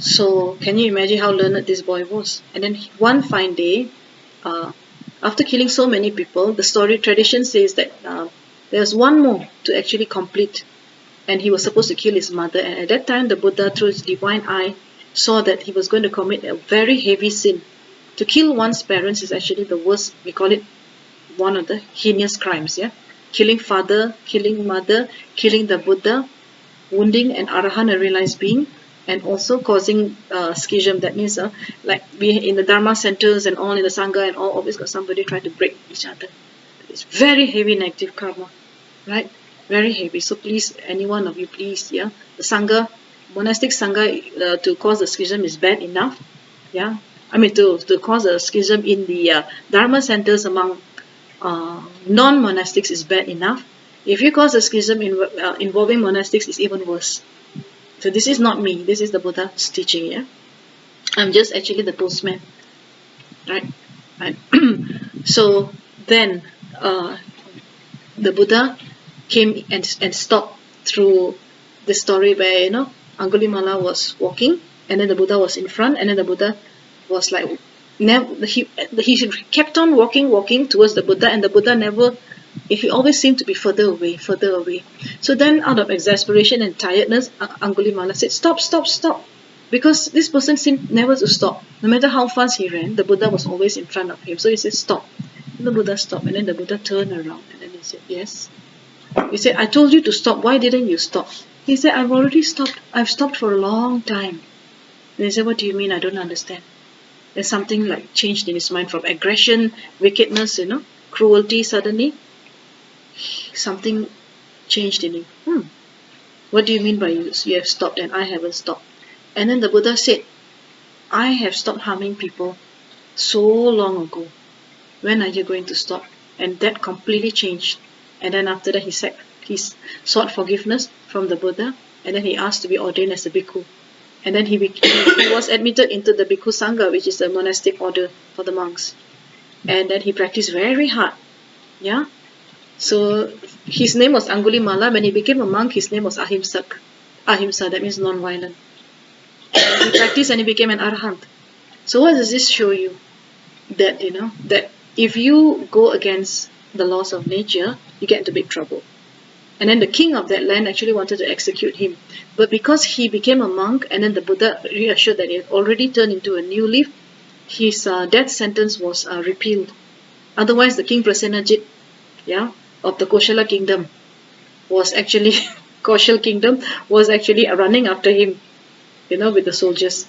So can you imagine how learned this boy was? And then one fine day, after killing so many people, the story tradition says that there's one more to actually complete, and he was supposed to kill his mother. And at that time, the Buddha, through his divine eye, saw that he was going to commit a very heavy sin. To kill one's parents is actually the worst. We call it one of the heinous crimes. Yeah, killing father, killing mother, killing the Buddha, wounding an arahant, a realized being, and also causing schism. That means like we in the Dharma centers and all in the Sangha and all, always got somebody trying to break each other. It's very heavy negative karma, right? Very heavy. So please, any one of you, please, yeah, the Sangha, monastic Sangha, to cause a schism is bad enough. Yeah, I mean to cause a schism in the Dharma centers among non-monastics is bad enough. If you cause a schism involving monastics, it's even worse. So this is not me. This is the Buddha's teaching. Yeah, I'm just actually the postman, right? Right. So then the Buddha came and stopped through the story where Angulimala was walking, and then the Buddha was in front, and then the Buddha was like he kept on walking towards the Buddha, and the Buddha never. He always seemed to be further away. So then, out of exasperation and tiredness, Angulimala said, "Stop!" Because this person seemed never to stop. No matter how fast he ran, the Buddha was always in front of him. So he said, "Stop." And the Buddha stopped, and then the Buddha turned around, and then he said, "Yes." He said, "I told you to stop. Why didn't you stop?" He said, "I've already stopped. I've stopped for a long time." And he said, "What do you mean? I don't understand." There's something like changed in his mind from aggression, wickedness, cruelty suddenly. Something changed in him. What do you mean by you have stopped and I haven't stopped? And then the Buddha said, "I have stopped harming people so long ago. When are you going to stop?" And that completely changed. And then after that he sought forgiveness from the Buddha, and then he asked to be ordained as a bhikkhu. And then he was admitted into the Bhikkhu Sangha, which is a monastic order for the monks. And then he practiced very hard. Yeah. So his name was Angulimala. When he became a monk, his name was Ahimsak. Ahimsa, that means non-violent. He practiced and he became an arahant. So what does this show you? That that if you go against the laws of nature, you get into big trouble. And then the king of that land actually wanted to execute him. But because he became a monk, and then the Buddha reassured that he had already turned into a new leaf, his death sentence was repealed. Otherwise, the king Prasenajit, of the Koshala kingdom was actually running after him, with the soldiers.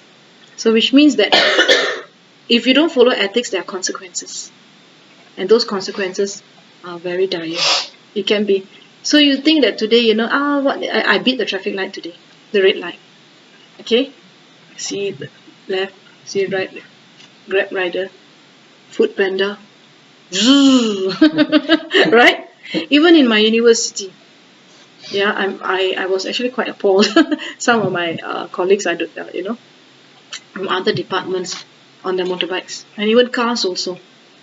So which means that if you don't follow ethics, there are consequences. And those consequences are very dire. It can be. So you think that today, I beat the traffic light today, the red light. Okay? See the left, see right, Grab rider, food panda. Right? Even in my university, I was actually quite appalled. Some of my colleagues, from other departments on their motorbikes, and even cars also.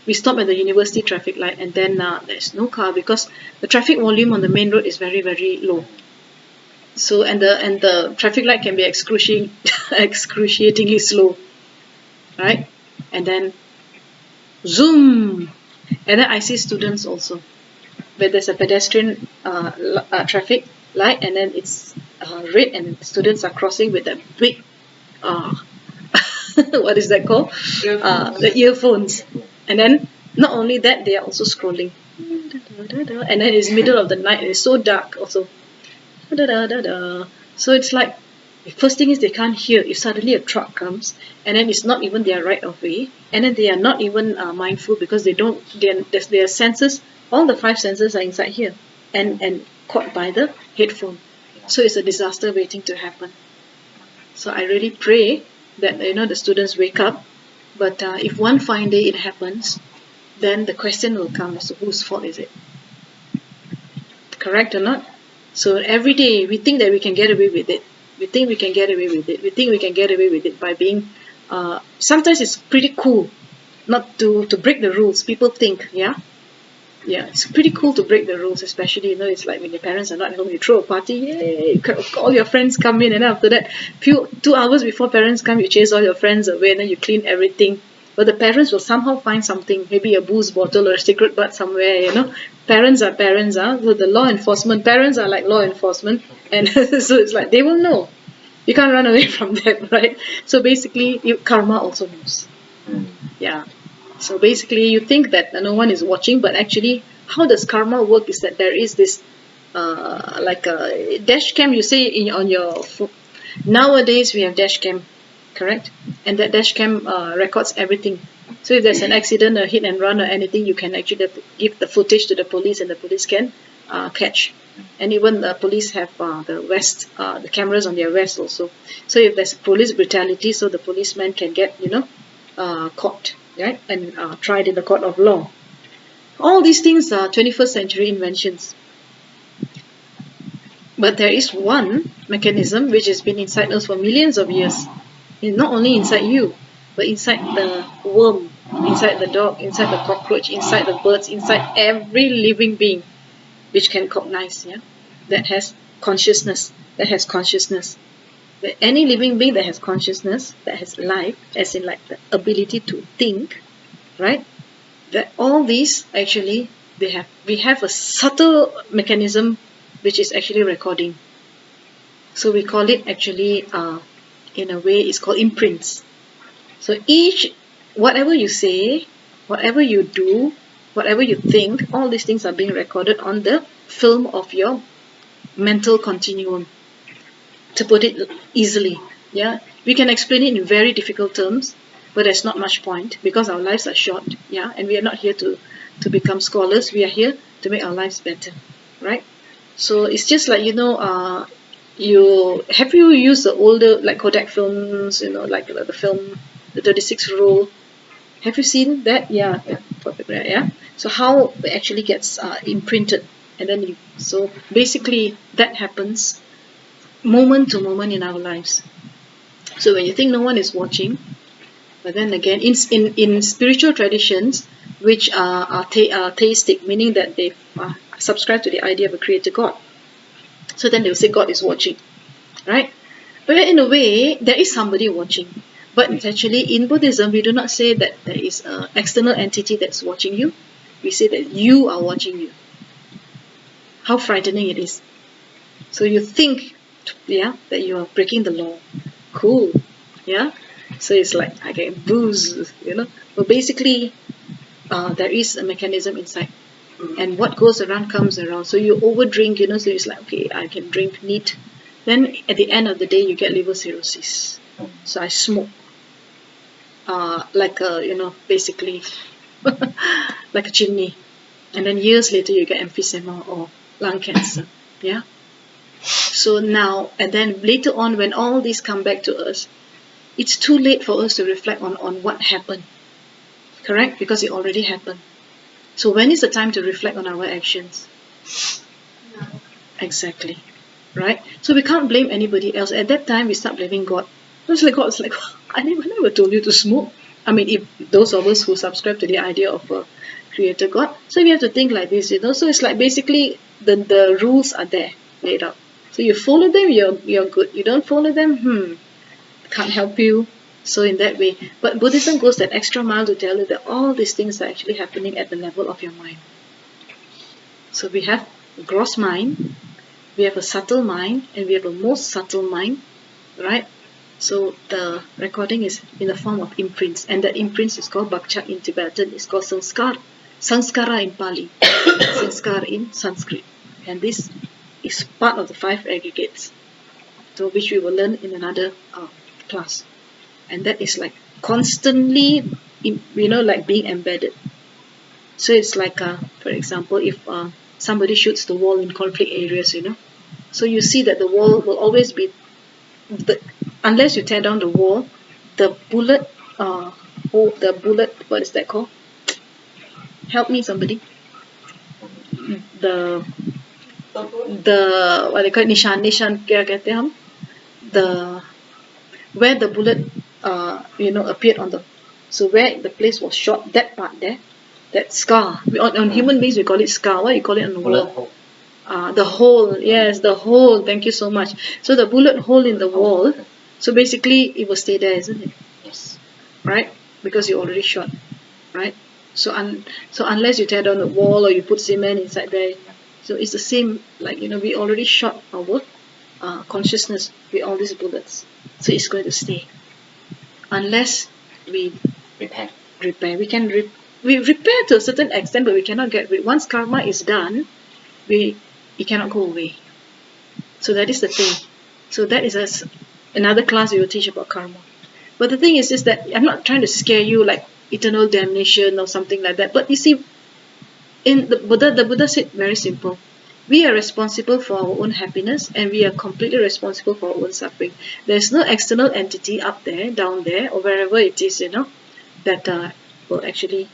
We stop at the university traffic light, and then there's no car because the traffic volume on the main road is very, very low. So and the traffic light can be excruciatingly slow, right? And then zoom, and then I see students also, where there's a pedestrian traffic light, and then it's red, and students are crossing with that big what is that called? The earphones. And then not only that, they are also scrolling. And then it's middle of the night and it's so dark also. So it's like, the first thing is they can't hear if suddenly a truck comes, and then it's not even their right of way, and then they are not even mindful because their senses, all the 5 senses are inside here and caught by the headphone. So it's a disaster waiting to happen. So I really pray that the students wake up, But if one fine day it happens, then the question will come as to whose fault is it? Correct or not? So every day we think that we can get away with it. We think we can get away with it. We think we can get away with it by being. Sometimes it's pretty cool not to break the rules. People think, yeah, it's pretty cool to break the rules, especially it's like when your parents are not home, you throw a party, yay! All your friends come in, and after that, 2 hours before parents come, you chase all your friends away, and then you clean everything. But the parents will somehow find something, maybe a booze bottle or a cigarette butt somewhere. Parents are parents, so the law enforcement, parents are like law enforcement, and so it's like they will know. You can't run away from them, right? So basically, karma also knows. Yeah. So basically, you think that no one is watching, but actually, how does karma work is that there is this, like a dash cam. You say on your phone. Nowadays, we have dash cam, correct? And that dash cam records everything. So if there's an accident, a hit and run, or anything, you can actually give the footage to the police, and the police can catch. And even the police have the cameras on their vest also. So if there's police brutality, so the policeman can get caught. Right? And tried in the court of law. All these things are 21st century inventions. But there is one mechanism which has been inside us for millions of years. It's not only inside you, but inside the worm, inside the dog, inside the cockroach, inside the birds, inside every living being which can cognize, that has consciousness, That any living being that has consciousness, that has life, as in like the ability to think, right? That all these actually we have a subtle mechanism which is actually recording. So we call it actually in a way it's called imprints. So whatever you say, whatever you do, whatever you think, all these things are being recorded on the film of your mental continuum. To put it easily, we can explain it in very difficult terms, but there's not much point because our lives are short, and we are not here to become scholars. We are here to make our lives better, right? So it's just like have you used the older like Kodak films, like the film, the 36 roll? Have you seen that? Yeah. So how it actually gets imprinted, and then so basically that happens moment to moment in our lives. So when you think no one is watching, but then again, in spiritual traditions, which are theistic, meaning that they subscribe to the idea of a creator God, so then they'll say God is watching, right? But in a way, there is somebody watching. But actually, in Buddhism, we do not say that there is an external entity that's watching you. We say that you are watching you. How frightening it is. So you think, that you are breaking the law. Cool, So it's like I get booze, But basically, there is a mechanism inside, and what goes around comes around. So you overdrink, So it's like, okay, I can drink neat. Then at the end of the day, you get liver cirrhosis. So I smoke, like a basically like a chimney, and then years later you get emphysema or lung cancer. So now, and then later on, when all these come back to us, it's too late for us to reflect on what happened. Correct? Because it already happened. So when is the time to reflect on our actions? No. Exactly. Right? So we can't blame anybody else. At that time, we start blaming God. It's like, God's like, I never told you to smoke. I mean, if those of us who subscribe to the idea of a creator God, so we have to think like this, So it's like basically the rules are there, laid out. So you follow them, you're good. You don't follow them, can't help you. So in that way, but Buddhism goes that extra mile to tell you that all these things are actually happening at the level of your mind. So we have a gross mind, we have a subtle mind, and we have a most subtle mind, right? So the recording is in the form of imprints, and the imprints is called bakchak in Tibetan, it's called sanskara in Pali, sanskar in Sanskrit, and this is part of the 5 aggregates, so which we will learn in another class, and that is like constantly, like being embedded. So it's like, for example, if somebody shoots the wall in conflict areas, so you see that the wall will always be, unless you tear down the wall, the bullet hole, the bullet, what is that called? Help me, somebody. The what they call it, nishan क्या कहते हैं हम? The where the bullet appeared on the, so where the place was shot, that part there, that scar. On human beings we call it scar. What you call it on the Bullet wall? hole. The hole. Yes, the hole. Thank you so much. So the bullet hole in the wall. So basically it will stay there, isn't it? Yes. Right? Because you already shot. Right? So unless you tear down the wall or you put cement inside there, so it's the same. Like we already shot our consciousness with all these bullets. So it's going to stay unless we Repair. We can we repair to a certain extent, but we cannot get rid. Once karma is done, it cannot go away. So that is the thing. So that is another class we will teach about karma. But the thing is that I'm not trying to scare you like eternal damnation or something like that. But you see, in the Buddha said very simple. We are responsible for our own happiness, and we are completely responsible for our own suffering. There's no external entity up there, down there, or wherever it is, that will actually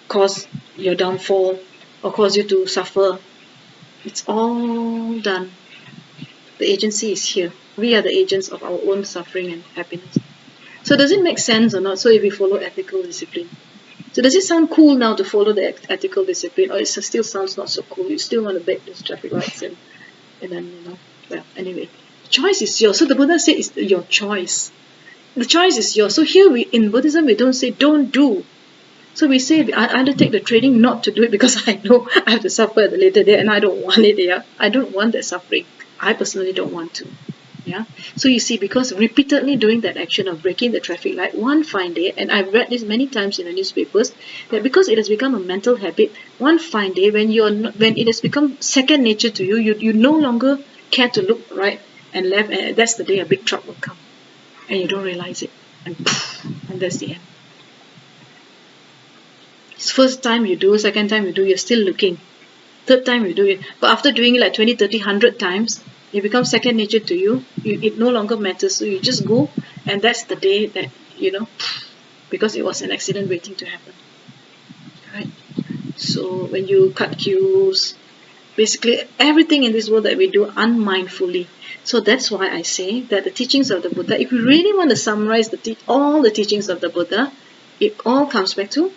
cause your downfall or cause you to suffer. It's all done. The agency is here. We are the agents of our own suffering and happiness. So does it make sense or not? So if we follow ethical discipline. So does it sound cool now to follow the ethical discipline, or it still sounds not so cool? You still want to break those traffic lights and then well, anyway, choice is yours. So the Buddha said it's your choice. The choice is yours. So here in Buddhism we don't say don't do. So we say I undertake the training not to do it because I know I have to suffer at a later day and I don't want it. Yeah, I don't want that suffering. I personally don't want to. Yeah. So you see, because repeatedly doing that action of breaking the traffic light, one fine day, and I've read this many times in the newspapers, that because it has become a mental habit, one fine day when when it has become second nature to you, you no longer care to look right and left, and that's the day a big truck will come, and you don't realize it, and poof, and that's the end. First time you do, second time you do, you're still looking. Third time you do it, but after doing it like 20, 30, 100 times, it becomes second nature to you. It no longer matters. So you just go, and that's the day that because it was an accident waiting to happen. Right? So when you cut queues, basically everything in this world that we do unmindfully. So that's why I say that the teachings of the Buddha, if we really want to summarize all the teachings of the Buddha, it all comes back to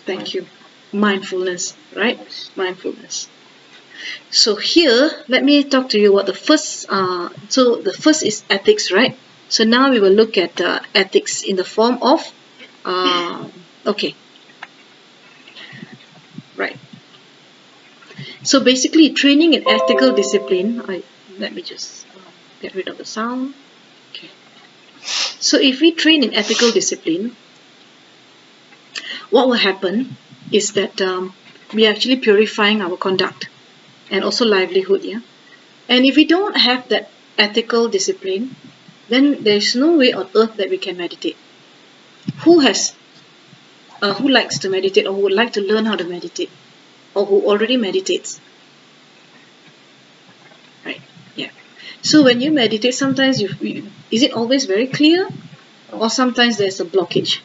thank you. Mindfulness, right? Mindfulness. So here, let me talk to you about the first. So the first is ethics, right? So now we will look at ethics in the form of, okay, right. So basically, training in ethical discipline. Let me just get rid of the sound. Okay. So if we train in ethical discipline, what will happen is that we are actually purifying our conduct and also livelihood, yeah. And if we don't have that ethical discipline, then there's no way on earth that we can meditate. Who likes to meditate, or who would like to learn how to meditate, or who already meditates? Right? Yeah. So when you meditate, sometimes is it always very clear, or sometimes there's a blockage?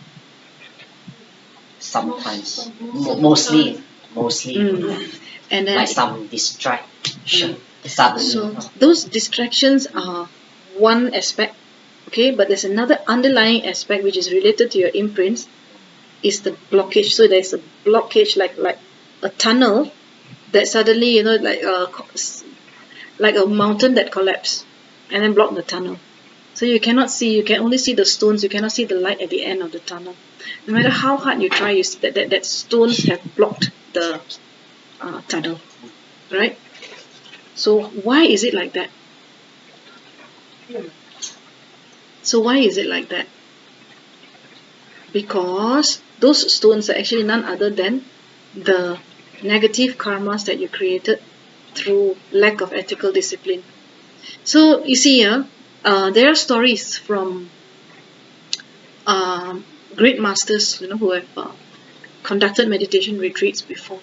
Sometimes, mostly, and then like some distraction. Suddenly, so those distractions are one aspect, okay, but there's another underlying aspect which is related to your imprints, is the blockage. So there's a blockage like a tunnel that suddenly like a mountain that collapsed and then blocked the tunnel. So you cannot see, you can only see the stones, you cannot see the light at the end of the tunnel. No matter how hard you try, you see that stones have blocked the tunnel, right? So why is it like that? So why is it like that? Because those stones are actually none other than the negative karmas that you created through lack of ethical discipline. So you see here, there are stories from great masters, who have conducted meditation retreats before.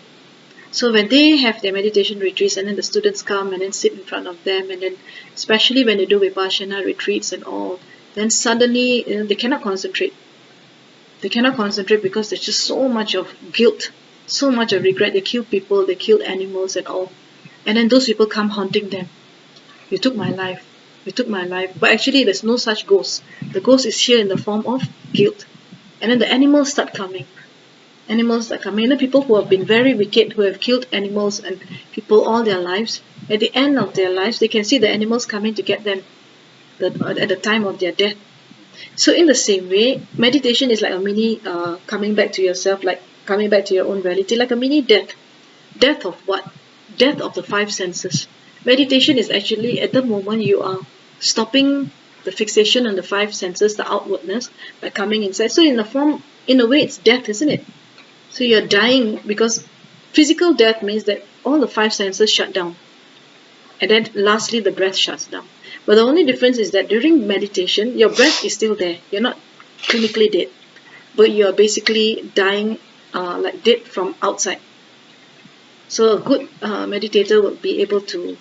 So when they have their meditation retreats, and then the students come and then sit in front of them, and then especially when they do vipassana retreats and all, then suddenly they cannot concentrate. They cannot concentrate because there's just so much of guilt, so much of regret. They kill people, they kill animals and all. And then those people come haunting them. You took my life. You took my life. But actually, there's no such ghost. The ghost is here in the form of guilt. And then the animals start coming. Animals start coming. And the people who have been very wicked, who have killed animals and people all their lives, at the end of their lives, they can see the animals coming to get them at the time of their death. So in the same way, meditation is like a mini coming back to yourself, like coming back to your own reality, like a mini death. Death of what? Death of the five senses. Meditation is actually at the moment you are stopping the fixation on the five senses, the outwardness, by coming inside. So in a way, it's death, isn't it? So you're dying because physical death means that all the five senses shut down. And then lastly, the breath shuts down. But the only difference is that during meditation, your breath is still there. You're not clinically dead, but you're basically dying like dead from outside. So a good meditator will be able to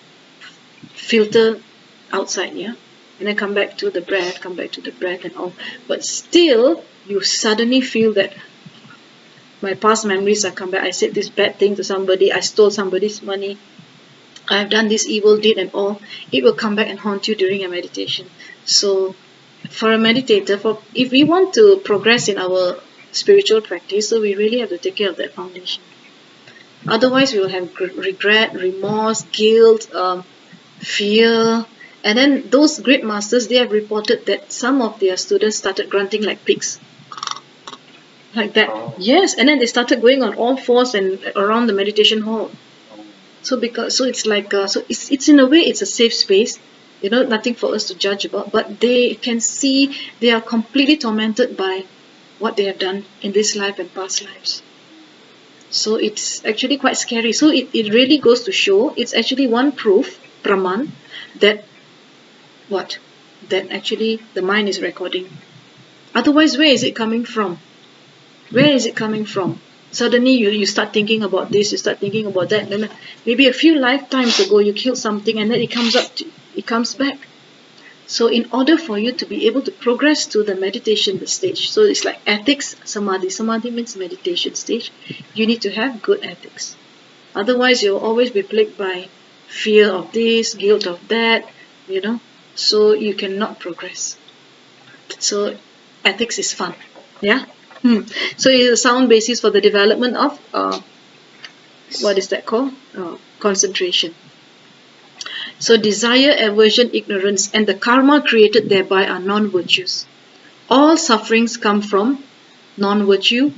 filter outside, yeah, and then come back to the breath, and all. But still, you suddenly feel that my past memories are come back. I said this bad thing to somebody. I stole somebody's money. I've done this evil deed and all. It will come back and haunt you during a meditation. So, for a meditator, if we want to progress in our spiritual practice, so we really have to take care of that foundation. Otherwise, we will have regret, remorse, guilt, fear. And then those great masters, they have reported that some of their students started grunting like pigs. Like that. Oh. Yes, and then they started going on all fours and around the meditation hall. So it's like so it's in a way it's a safe space, nothing for us to judge about. But they can see they are completely tormented by what they have done in this life and past lives. So it's actually quite scary. So it really goes to show, it's actually one proof, praman, that actually the mind is recording. Otherwise, where is it coming from? Where is it coming from? Suddenly you start thinking about this, you start thinking about that. Then maybe a few lifetimes ago you killed something and then it comes back. So in order for you to be able to progress to the meditation stage, so it's like ethics, samadhi. Samadhi means meditation stage. You need to have good ethics. Otherwise you'll always be plagued by fear of this, guilt of that, so you cannot progress. So ethics is fun. Yeah. So it's a sound basis for the development of what is that called? Concentration. So desire, aversion, ignorance, and the karma created thereby are non-virtues. All sufferings come from non-virtue,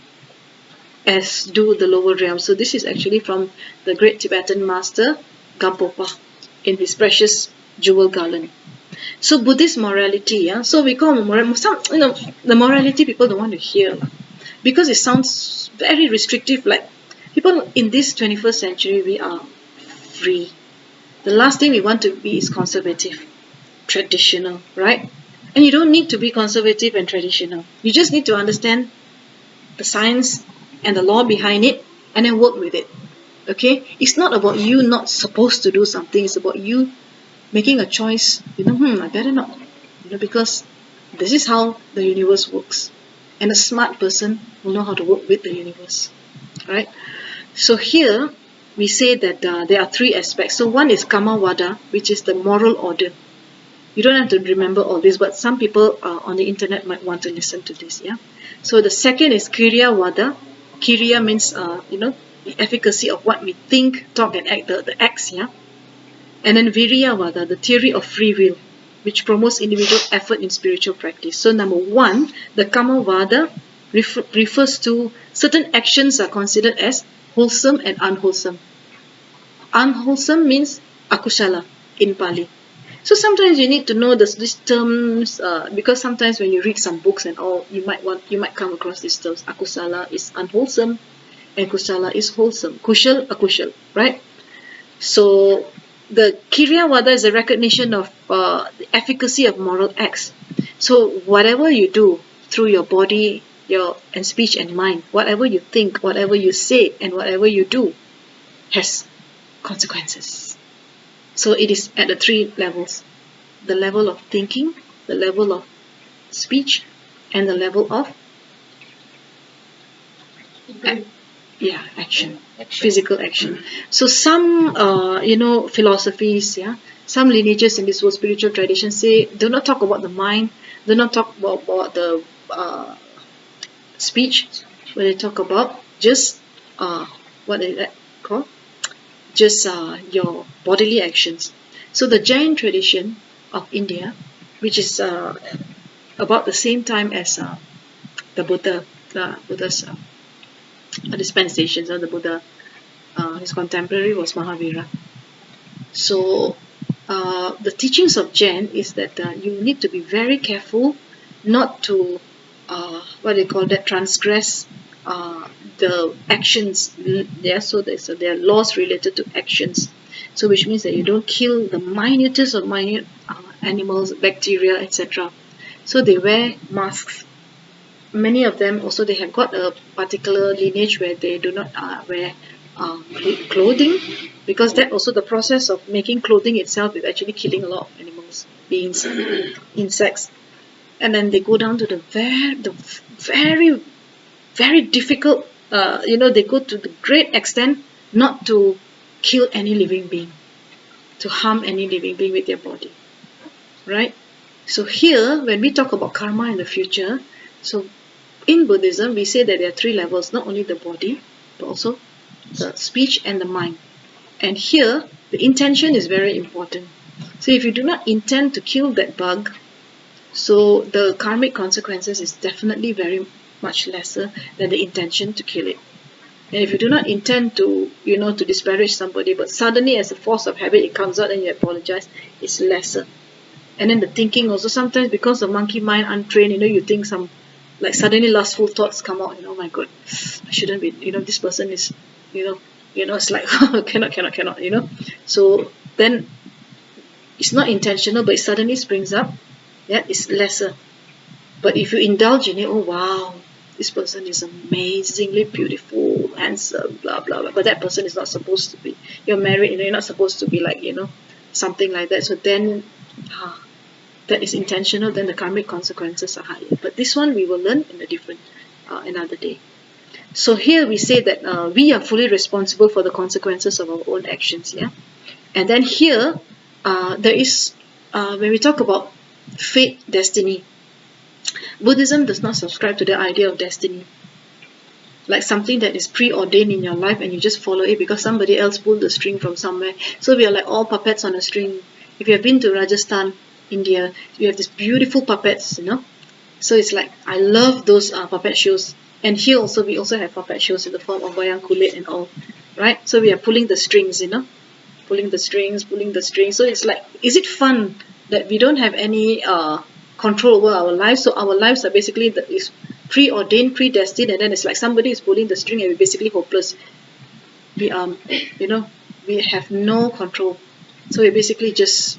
as do the lower realms. So this is actually from the great Tibetan master Gampopa in his precious jewel garland. So Buddhist morality, yeah. So we call the morality people don't want to hear, because it sounds very restrictive. Like people in this 21st century, we are free. The last thing we want to be is conservative, traditional, right? And you don't need to be conservative and traditional. You just need to understand the science and the law behind it, and then work with it. Okay? It's not about you not supposed to do something. It's about you making a choice, I better not, because this is how the universe works. And a smart person will know how to work with the universe, right? So here, we say that there are three aspects. So one is Kamavada, which is the moral order. You don't have to remember all this, but some people on the internet might want to listen to this, yeah? So the second is Kriya-vada. Kriya means, the efficacy of what we think, talk, and act, the acts, yeah? And then Virya-vada, the theory of free will, which promotes individual effort in spiritual practice. So number one, the Kamavada refers to certain actions are considered as wholesome and unwholesome. Unwholesome means akusala in Pali. So sometimes you need to know these terms because sometimes when you read some books and all, you might come across these terms. Akusala is unwholesome and kusala is wholesome. Kushal, akushal, right? So the Kriya-vada is a recognition of the efficacy of moral acts. So whatever you do through your body, and speech and mind, whatever you think, whatever you say, and whatever you do has consequences. So it is at the three levels: the level of thinking, the level of speech, and the level of action, physical action. So some philosophies, some lineages in this world, spiritual traditions say do not talk about the mind, do not talk about the speech, when they talk about just what is that called, just your bodily actions. So the Jain tradition of India, which is about the same time as the Buddha's dispensations of the Buddha, his contemporary was Mahavira. So the teachings of Jain is that you need to be very careful not to what they call that, transgress the actions. So there are laws related to actions. So which means that you don't kill the minutest of minute animals, bacteria, etc. So they wear masks. Many of them also, they have got a particular lineage where they do not wear clothing, because that also, the process of making clothing itself is actually killing a lot of animals, beings, insects. And then they go down to the very, very difficult, they go to the great extent not to kill any living being, to harm any living being with their body, right? So here, when we talk about karma in the future, so in Buddhism, we say that there are three levels, not only the body, but also the speech and the mind. And here, the intention is very important. So if you do not intend to kill that bug, so the karmic consequences is definitely very much lesser than the intention to kill it. And if you do not intend to, to disparage somebody, but suddenly as a force of habit it comes out and you apologize, it's lesser. And then the thinking also, sometimes because the monkey mind untrained, you think some, like suddenly lustful thoughts come out, oh my god, I shouldn't be, this person is, it's like cannot. So then it's not intentional, but it suddenly springs up. It's lesser. But if you indulge in it, oh wow, this person is amazingly beautiful, handsome, blah blah blah. But that person is not supposed to be. You're married, you're not supposed to be like, something like that. So then, that is intentional. Then the karmic consequences are higher. But this one we will learn in a different, another day. So here we say that we are fully responsible for the consequences of our own actions. And then here, there is when we talk about fate, destiny. Buddhism does not subscribe to the idea of destiny, like something that is preordained in your life and you just follow it because somebody else pulled the string from somewhere. So we are like all puppets on a string. If you have been to Rajasthan, India, you have these beautiful puppets, So it's like, I love those puppet shows. And here also, we also have puppet shows in the form of wayang kulit and all, right? So we are pulling the strings, pulling the strings. So it's like, is it fun that we don't have any control over our lives? So our lives are basically is preordained, predestined, and then it's like somebody is pulling the string and we're basically hopeless. We we have no control. So we're basically just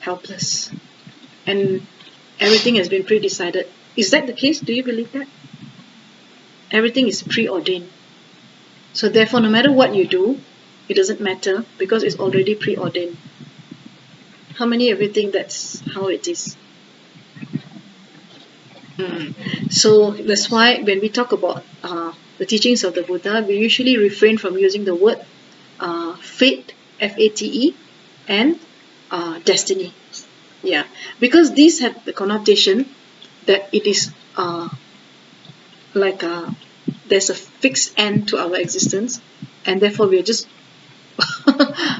helpless. And everything has been pre-decided. Is that the case? Do you believe that? Everything is preordained. So therefore, no matter what you do, it doesn't matter because it's already preordained. How many of you think that's how it is? So that's why when we talk about the teachings of the Buddha, we usually refrain from using the word fate, F-A-T-E, and destiny. Because these have the connotation that it is like there's a fixed end to our existence, and therefore we are just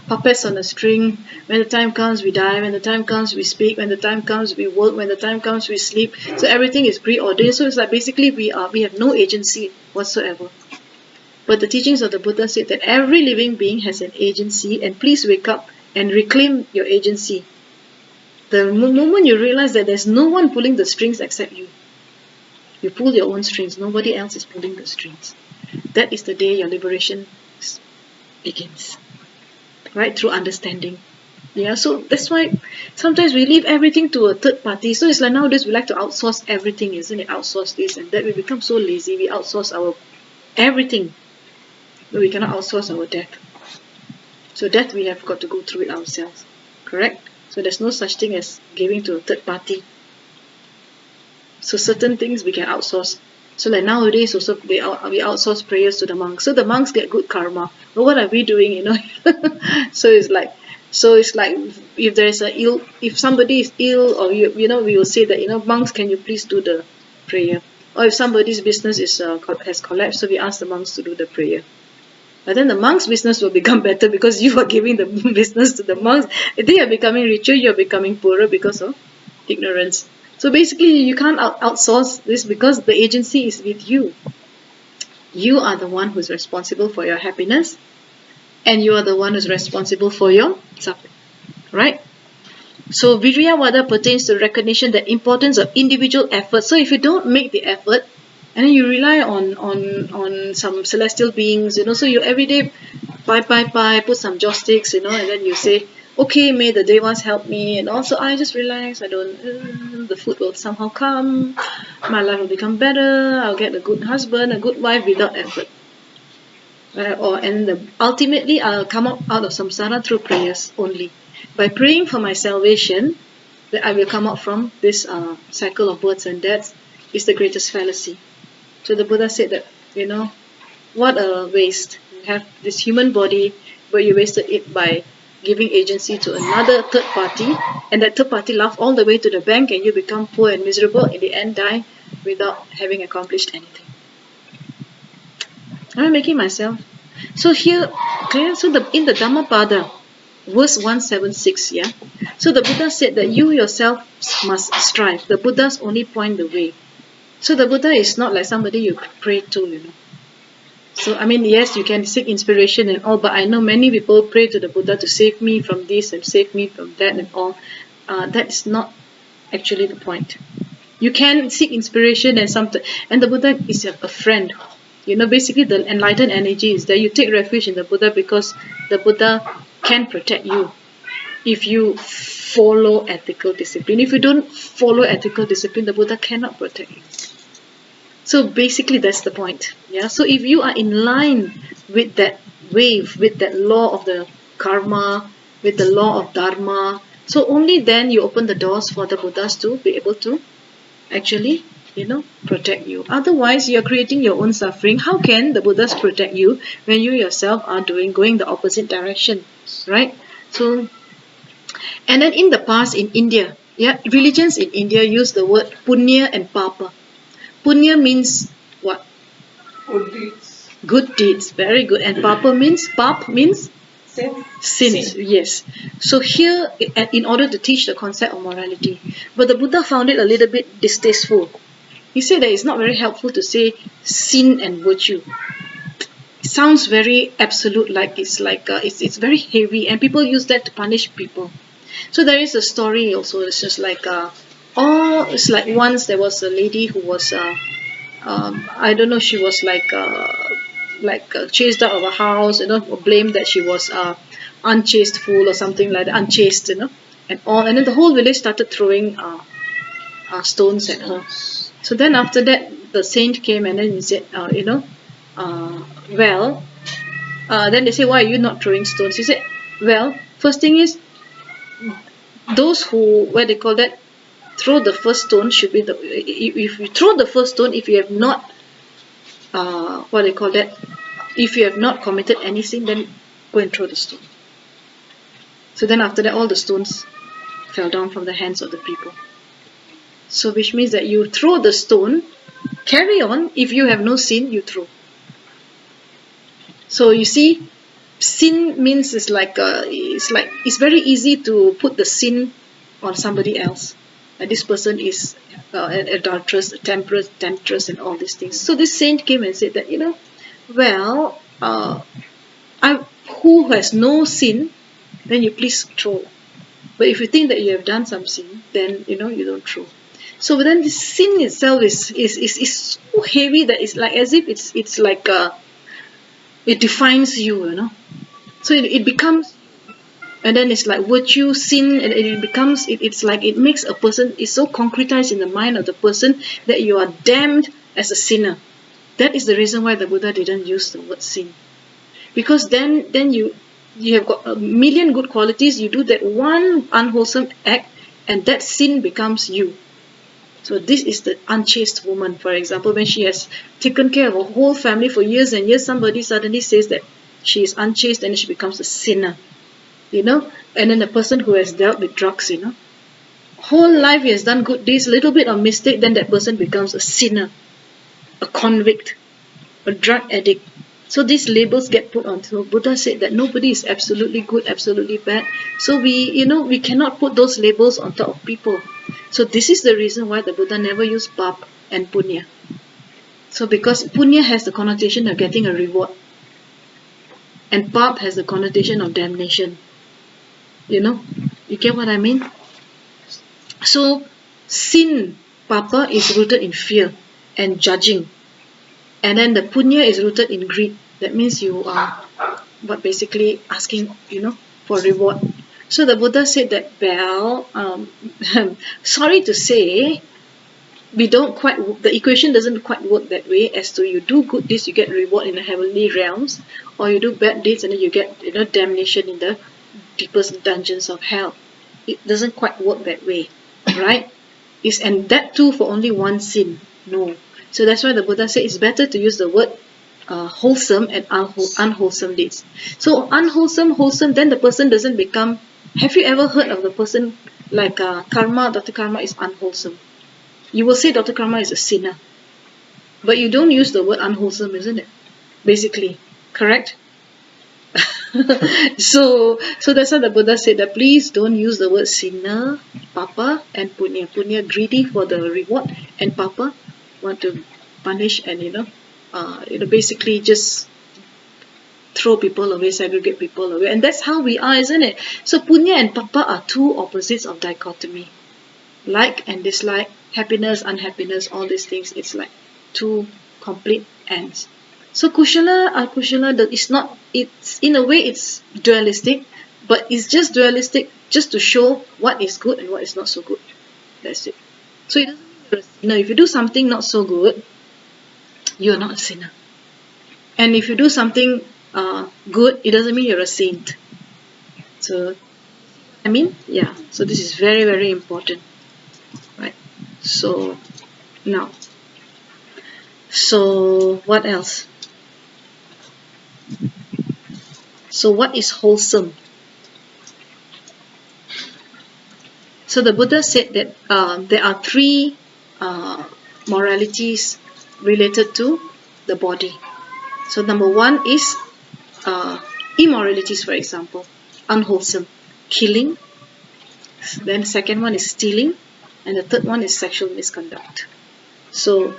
puppets on a string. When the time comes, we die. When the time comes, we speak. When the time comes, we work. When the time comes, we sleep. So everything is preordained. So it's like basically we have no agency whatsoever. But the teachings of the Buddha said that every living being has an agency, and please wake up and reclaim your agency. The moment you realize that there's no one pulling the strings except you, you pull your own strings. Nobody else is pulling the strings. That is the day your liberation begins. Right? Through understanding. So that's why sometimes we leave everything to a third party. So it's like nowadays we like to outsource everything, isn't it? Outsource this and that. We become so lazy. We outsource our everything. But we cannot outsource our death. So death we have got to go through it ourselves. Correct? So there's no such thing as giving to a third party. So certain things we can outsource. So like nowadays also we outsource prayers to the monks. So the monks get good karma. But what are we doing, so it's like if there is if somebody is ill, or we will say that, monks, can you please do the prayer? Or if somebody's business has collapsed, so we ask the monks to do the prayer. But then the monks' business will become better because you are giving the business to the monks. They are becoming richer, you are becoming poorer because of ignorance. So basically, you can't outsource this because the agency is with you. You are the one who's responsible for your happiness, and you are the one who's responsible for your suffering. Right? So Viryavada pertains to recognition that importance of individual effort. So if you don't make the effort, and then you rely on some celestial beings, so you every day put some joss sticks, and then you say, okay, may the devas help me, and also I just relax, I don't, the food will somehow come, my life will become better, I'll get a good husband, a good wife without effort. Ultimately I'll come out of samsara through prayers only. By praying for my salvation, that I will come out from this cycle of births and deaths, is the greatest fallacy. So the Buddha said that, what a waste. You have this human body, but you wasted it by giving agency to another third party, and that third party laugh all the way to the bank, and you become poor and miserable, in the end die without having accomplished anything. Am I making myself? So here, okay, so in the Dhammapada, verse 176, yeah. So the Buddha said that you yourself must strive. The Buddhas only point the way. So the Buddha is not like somebody you pray to, So I mean, yes, you can seek inspiration and all, but I know many people pray to the Buddha to save me from this and save me from that and all. That is not actually the point. You can seek inspiration and the Buddha is a friend. Basically the enlightened energy is that you take refuge in the Buddha because the Buddha can protect you if you follow ethical discipline. If you don't follow ethical discipline, the Buddha cannot protect you. So basically that's the point. Yeah. So if you are in line with that wave, with that law of the karma, with the law of Dharma, so only then you open the doors for the Buddhas to be able to actually, protect you. Otherwise, you are creating your own suffering. How can the Buddhas protect you when you yourself are going the opposite direction, right? So, and then in the past in India, religions in India use the word punya and papa. Punya means what? Good deeds. Good deeds, very good. And papa means, Sin. sins. Yes. So here, in order to teach the concept of morality, but the Buddha found it a little bit distasteful. He said that it's not very helpful to say sin and virtue. It sounds very absolute, it's very heavy, and people use that to punish people. So there is a story also. It's just it's like once there was a lady who was I don't know, she was chased out of a house, blamed that she was unchasteful or something like that, unchaste, and all, and then the whole village started throwing stones at her. So then after that, the saint came and then he said, then they say, why are you not throwing stones? He said, well, first thing is, those who, what they call that, throw the first stone should be if you throw the first stone, if you have not, if you have not committed any sin, then go and throw the stone. So then after that, all the stones fell down from the hands of the people. So which means that you throw the stone, carry on, if you have no sin, you throw. So you see, sin means it's very easy to put the sin on somebody else. This person is an adulteress, temptress, and all these things. So this saint came and said that, who has no sin, then you please throw. But if you think that you have done some sin, then you don't throw. So then the sin itself is so heavy that it's like as if it's like it defines you, So it becomes, and then it's like virtue, sin, and it becomes, it's like it makes a person, it's so concretized in the mind of the person that you are damned as a sinner. That is the reason why the Buddha didn't use the word sin, because then you have got a million good qualities. You do that one unwholesome act, and that sin becomes you. So this is the unchaste woman, for example, when she has taken care of a whole family for years and years, somebody suddenly says that she is unchaste and she becomes a sinner, and then the person who has dealt with drugs, whole life he has done good deeds, little bit of mistake, then that person becomes a sinner, a convict, a drug addict. So these labels get put on. So Buddha said that nobody is absolutely good, absolutely bad. So we cannot put those labels on top of people. So this is the reason why the Buddha never used pap and punya. So because punya has the connotation of getting a reward, and pap has the connotation of damnation. You get what I mean? So sin, papa, is rooted in fear and judging. And then the punya is rooted in greed. That means you are basically asking, for reward. So the Buddha said that, well, sorry to say, the equation doesn't quite work that way, as to you do good deeds, you get reward in the heavenly realms, or you do bad deeds and then you get, damnation in the deepest dungeons of hell. It doesn't quite work that way, right? And that too for only one sin. No. So that's why the Buddha said it's better to use the word wholesome and unwholesome deeds. So unwholesome, wholesome, then the person doesn't become. Have you ever heard of the person like Karma? Dr. Karma is unwholesome. You will say Dr. Karma is a sinner, but you don't use the word unwholesome, isn't it? Basically, correct? So that's why the Buddha said that please don't use the word sinner, papa, and punya. Punya greedy for the reward, and papa want to punish and basically just throw people away, segregate people away, and that's how we are, isn't it? So punya and papa are two opposites of dichotomy, like and dislike, happiness, unhappiness, all these things. It's like two complete ends. So kushala, akushala, it's in a way it's dualistic, but it's just dualistic just to show what is good and what is not so good. That's it. So it doesn't mean you're a sinner. If you do something not so good, you're not a sinner. And if you do something good, it doesn't mean you're a saint. So, yeah. So this is very, very important, right? So now, so what else? So what is wholesome? So the Buddha said that there are three moralities related to the body. So number one is immoralities, for example, unwholesome, killing. Then the second one is stealing, and the third one is sexual misconduct. So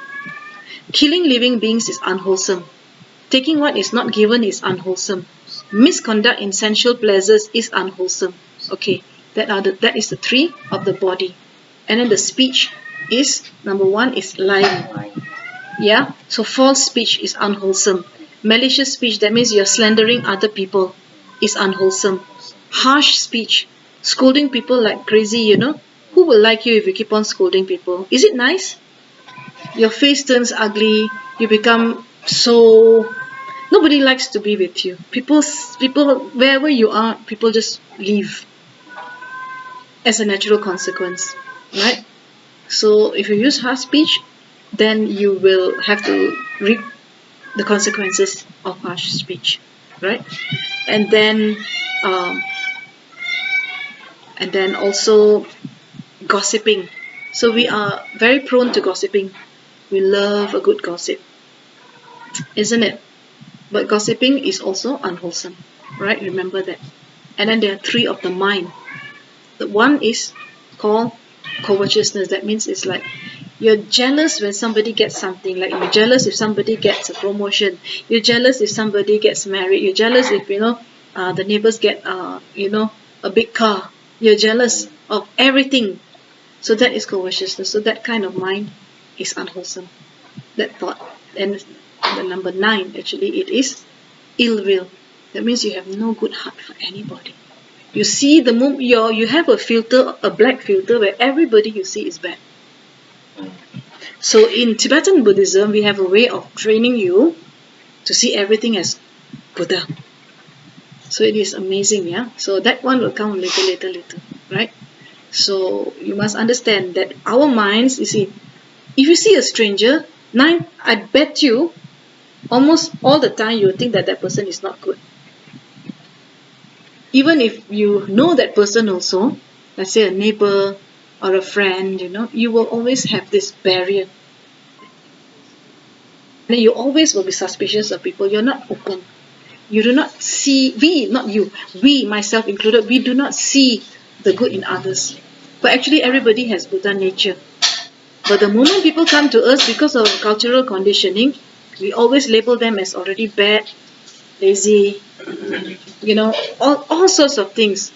killing living beings is unwholesome. Taking what is not given is unwholesome. Misconduct in sensual pleasures is unwholesome. Okay, that is the three of the body. And then the speech is, number one is lying. Yeah, so false speech is unwholesome. Malicious speech, that means you're slandering other people, is unwholesome. Harsh speech, scolding people like crazy, who will like you if you keep on scolding people? Is it nice? Your face turns ugly, you become so. Nobody likes to be with you. People, wherever you are, people just leave as a natural consequence, right? So if you use harsh speech, then you will have to reap the consequences of harsh speech, right? And then also gossiping. So we are very prone to gossiping. We love a good gossip, isn't it? But gossiping is also unwholesome, right? Remember that. And then there are three of the mind. The one is called covetousness. That means it's like you're jealous when somebody gets something. Like you're jealous if somebody gets a promotion. You're jealous if somebody gets married. You're jealous if the neighbors get a big car. You're jealous of everything. So that is covetousness. So that kind of mind is unwholesome. That thought. And the number 9, actually, it is ill will. That means you have no good heart for anybody. You see, the moment you have a filter, a black filter, where everybody you see is bad. So in Tibetan Buddhism, we have a way of training you to see everything as Buddha. So it is amazing, yeah. So that one will come later, right? So you must understand that our minds, you see, if you see a stranger, I bet you almost all the time you think that that person is not good. Even if you know that person also, let's say a neighbor or a friend, you will always have this barrier. And you always will be suspicious of people. You're not open. You do not see, not you, we, myself included, we do not see the good in others. But actually everybody has Buddha nature. But the moment people come to us because of cultural conditioning, we always label them as already bad, lazy, all sorts of things,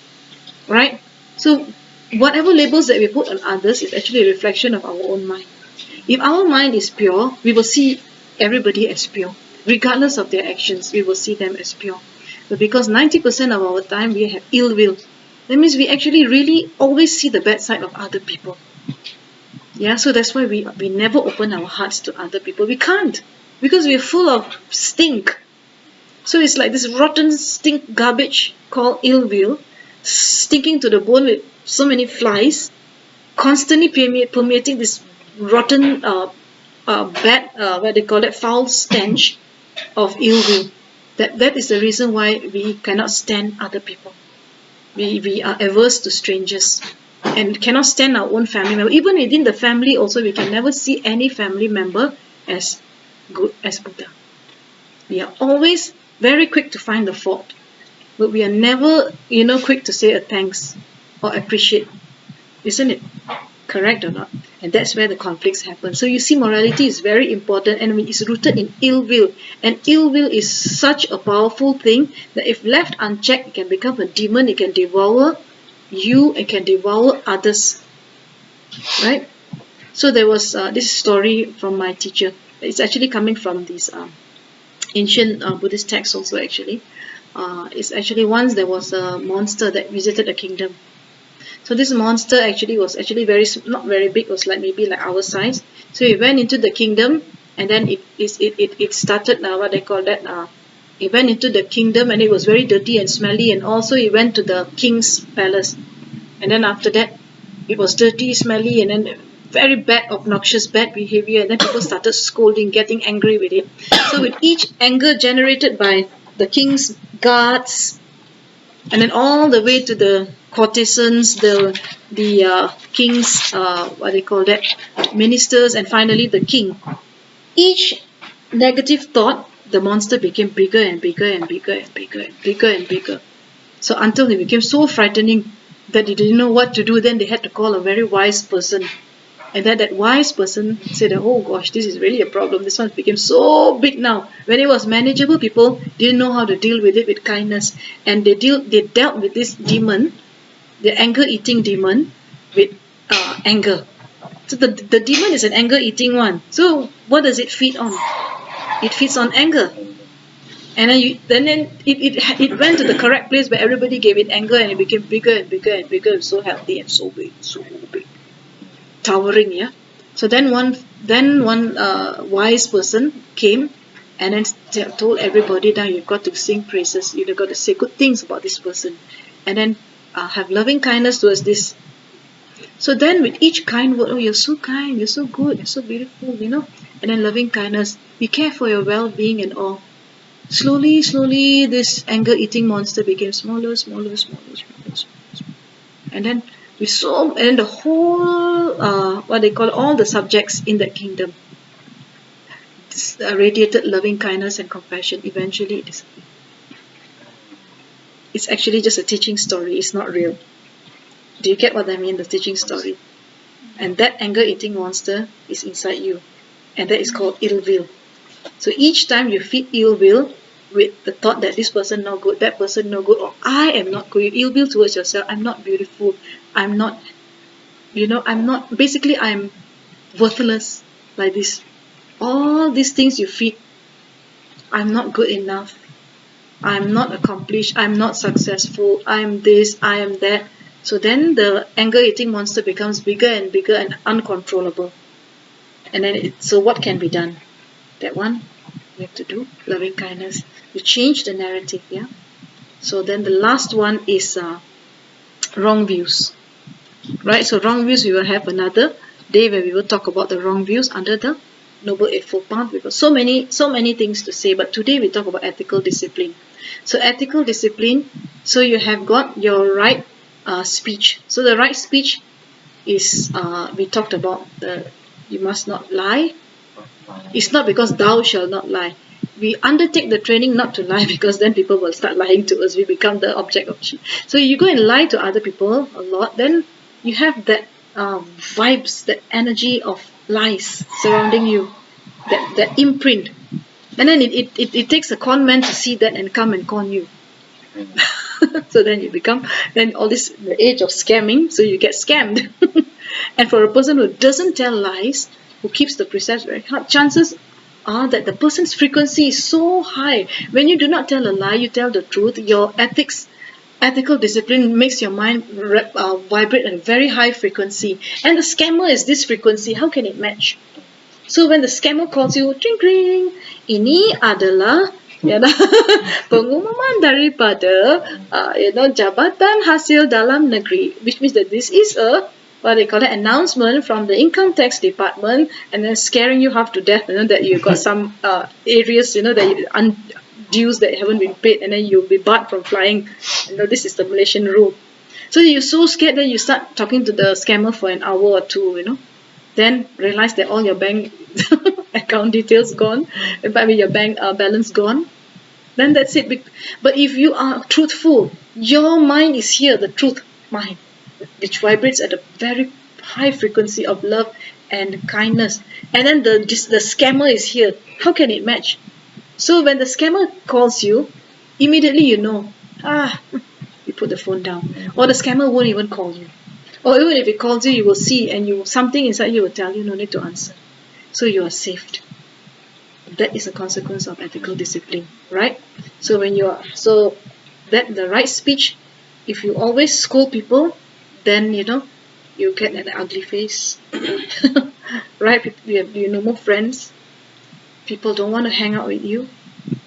right? So whatever labels that we put on others is actually a reflection of our own mind. If our mind is pure, we will see everybody as pure. Regardless of their actions, we will see them as pure. But because 90% of our time we have ill will, that means we actually really always see the bad side of other people. Yeah, so that's why we never open our hearts to other people. We can't, because we're full of stink. So it's like this rotten stink garbage called ill will, stinking to the bone with so many flies, constantly permeating this rotten, bad, what they call it, foul stench of ill will. That is the reason why we cannot stand other people. We are averse to strangers and cannot stand our own family member. Even within the family also, we can never see any family member as good as Buddha. We are always very quick to find the fault, but we are never, quick to say a thanks or appreciate. Isn't it correct or not? And that's where the conflicts happen. So you see, morality is very important, and it's rooted in ill will. And ill will is such a powerful thing that if left unchecked, it can become a demon. It can devour you. It can devour others. Right? So there was this story from my teacher. It's actually coming from these ancient Buddhist texts also actually. It's actually once there was a monster that visited a kingdom. So this monster actually was actually not very big, it was like maybe like our size. So he went into the kingdom, and then it started what they call that. He went into the kingdom, and it was very dirty and smelly, and also he went to the king's palace, and then after that it was dirty, smelly, and then very bad, obnoxious, bad behavior, and then people started scolding, getting angry with it. So with each anger generated by the king's guards, and then all the way to the courtesans, the king's what they call that, ministers, and finally the king. Each negative thought, the monster became bigger and bigger and bigger and bigger and bigger and bigger. So until it became so frightening that they didn't know what to do. Then they had to call a very wise person. And then that wise person said, oh gosh, this is really a problem. This one became so big now. When it was manageable, people didn't know how to deal with it with kindness. And they dealt with this demon, the anger-eating demon, with anger. So the demon is an anger-eating one. So what does it feed on? It feeds on anger. And then it went to the correct place where everybody gave it anger, and it became bigger and bigger and bigger, and so healthy and so big, towering. Yeah. So then one wise person came and then told everybody, now you've got to sing praises, you've got to say good things about this person, and then have loving kindness towards this. So then with each kind word, oh, you're so kind, you're so good, you're so beautiful, and then loving kindness, we care for your well-being and all. Slowly, this anger-eating monster became smaller. And then the whole, what they call, all the subjects in that kingdom radiated loving kindness and compassion. Eventually, it disappeared. It's actually just a teaching story. It's not real. Do you get what I mean? The teaching story. And that anger-eating monster is inside you, and that is called ill will. So each time you feed ill will with the thought that this person no good, that person no good, or I am not good, you ill will towards yourself, I'm not beautiful, I'm not, basically I'm worthless, like this. All these things you feed, I'm not good enough, I'm not accomplished, I'm not successful, I'm this, I am that. So then the anger-eating monster becomes bigger and bigger and uncontrollable. And then so what can be done? That one we have to do loving kindness. You change the narrative, yeah. So then the last one is wrong views. right? So wrong views, we will have another day where we will talk about the wrong views under the Noble Eightfold Path. We've got so many things to say, but today we talk about ethical discipline. So ethical discipline, so you have got your right speech. So the right speech is we talked about the you must not lie. It's not because thou shall not lie. We undertake the training not to lie because then people will start lying to us. We become the object of cheat. So you go and lie to other people a lot, then you have that vibes, that energy of lies surrounding you, that imprint. And then it takes a con man to see that and come and con you. So then you become, then all this, the age of scamming, so you get scammed. And for a person who doesn't tell lies, who keeps the precepts very hard, chances are that the person's frequency is so high. When you do not tell a lie, you tell the truth, your ethical discipline makes your mind vibrate at a very high frequency. And the scammer is this frequency. How can it match? So when the scammer calls you, tring tring, ini adalah pengumuman daripada jabatan hasil dalam negeri, which means that this is a what they call it, announcement from the income tax department, and then scaring you half to death, that you've got some areas, that dues that haven't been paid, and then you'll be barred from flying. This is the Malaysian rule. So you're so scared that you start talking to the scammer for an hour or two, then realize that all your bank account details gone, your bank balance gone. Then that's it. But if you are truthful, your mind is here, the truth mind, which vibrates at a very high frequency of love and kindness. And then the scammer is here. How can it match? So when the scammer calls you, immediately you know, you put the phone down. Or the scammer won't even call you. Or even if it calls you, you will see, and something inside you will tell you no need to answer. So you are saved. That is a consequence of ethical discipline, right? So the right speech, if you always scold people, then you get an ugly face, right? You have no more friends. People don't want to hang out with you,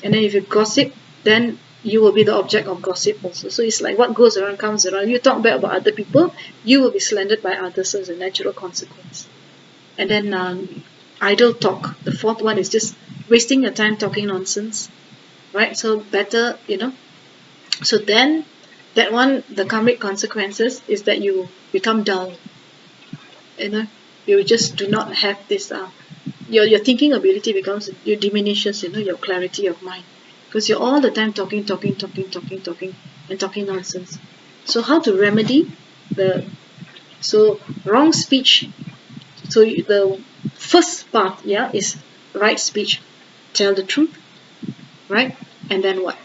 and then if you gossip, then you will be the object of gossip also. So it's like what goes around comes around. You talk bad about other people, you will be slandered by others. So it's a natural consequence. And then idle talk. The fourth one is just wasting your time talking nonsense, right? So better, So then that one, the karmic consequences is that you become dull. You just do not have this. Your thinking ability diminishes. Your clarity of mind. Because you're all the time talking and talking nonsense. So how to remedy wrong speech? So the first part, is right speech. Tell the truth, right? And then what?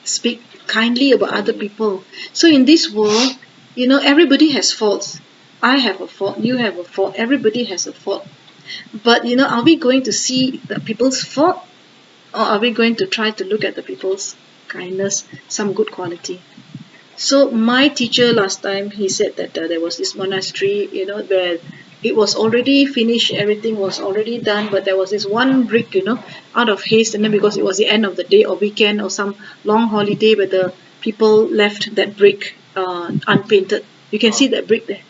Speak kindly about other people. So in this world, everybody has faults. I have a fault. You have a fault. Everybody has a fault. But are we going to see the people's fault? Or are we going to try to look at the people's kindness, some good quality? So my teacher last time, he said that there was this monastery, where it was already finished, everything was already done, but there was this one brick, out of haste, and then because it was the end of the day or weekend or some long holiday where the people left that brick unpainted. You can see that brick there.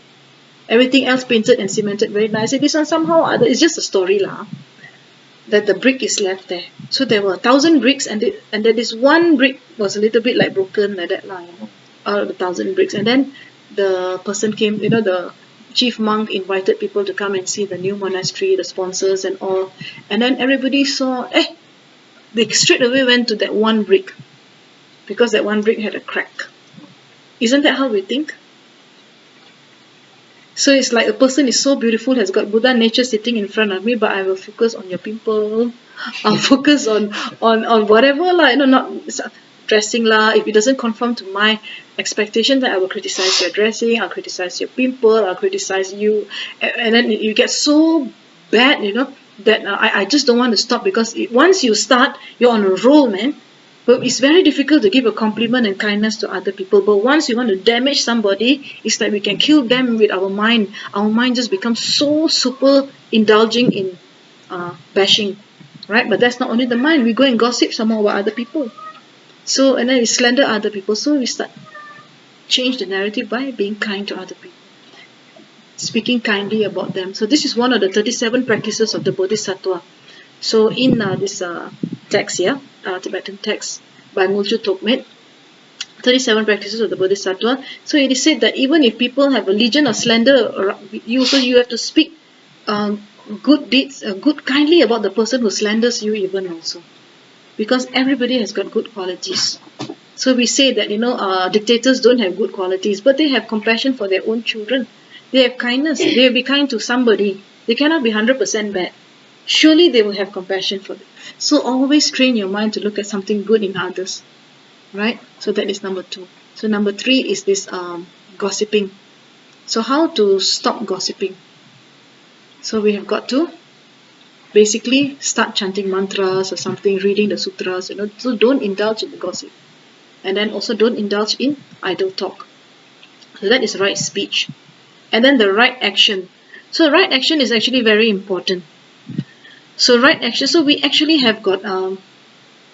Everything else painted and cemented very nicely. This one somehow or other, it's just a story that the brick is left there. So there were 1,000 bricks, and then this one brick was a little bit like broken like that out of the 1,000 bricks. And then the person came, the chief monk invited people to come and see the new monastery, the sponsors and all. And then everybody saw, they straight away went to that one brick because that one brick had a crack. Isn't that how we think? So it's like a person is so beautiful, has got Buddha nature sitting in front of me, but I will focus on your pimple. I'll focus on whatever not dressing if it doesn't conform to my expectation, then I will criticize your dressing, I'll criticize your pimple, I'll criticize you, and then you get so bad, that I just don't want to stop, because once you start, you're on a roll, man. But it's very difficult to give a compliment and kindness to other people. But once you want to damage somebody, it's like we can kill them with our mind. Our mind just becomes so super indulging in bashing, right? But that's not only the mind. We go and gossip some more about other people. So, and then we slander other people. So we start change the narrative by being kind to other people, speaking kindly about them. So this is one of the 37 practices of the Bodhisattva. So in this text here, Tibetan text by Ngulchu Tokmet, 37 practices of the Bodhisattva. So it is said that even if people have a legion of slander, you have to speak good deeds, good kindly about the person who slanders you even also, because everybody has got good qualities. So we say that dictators don't have good qualities, but they have compassion for their own children. They have kindness. They will be kind to somebody. They cannot be 100% bad. Surely they will have compassion for them. So always train your mind to look at something good in others, right? So that is number 2. So number 3 is this gossiping. So how to stop gossiping? So we have got to basically start chanting mantras or something, reading the sutras, so don't indulge in the gossip. And then also don't indulge in idle talk. So that is right speech. And then the right action. So right action is actually very important. So right action, so we actually have got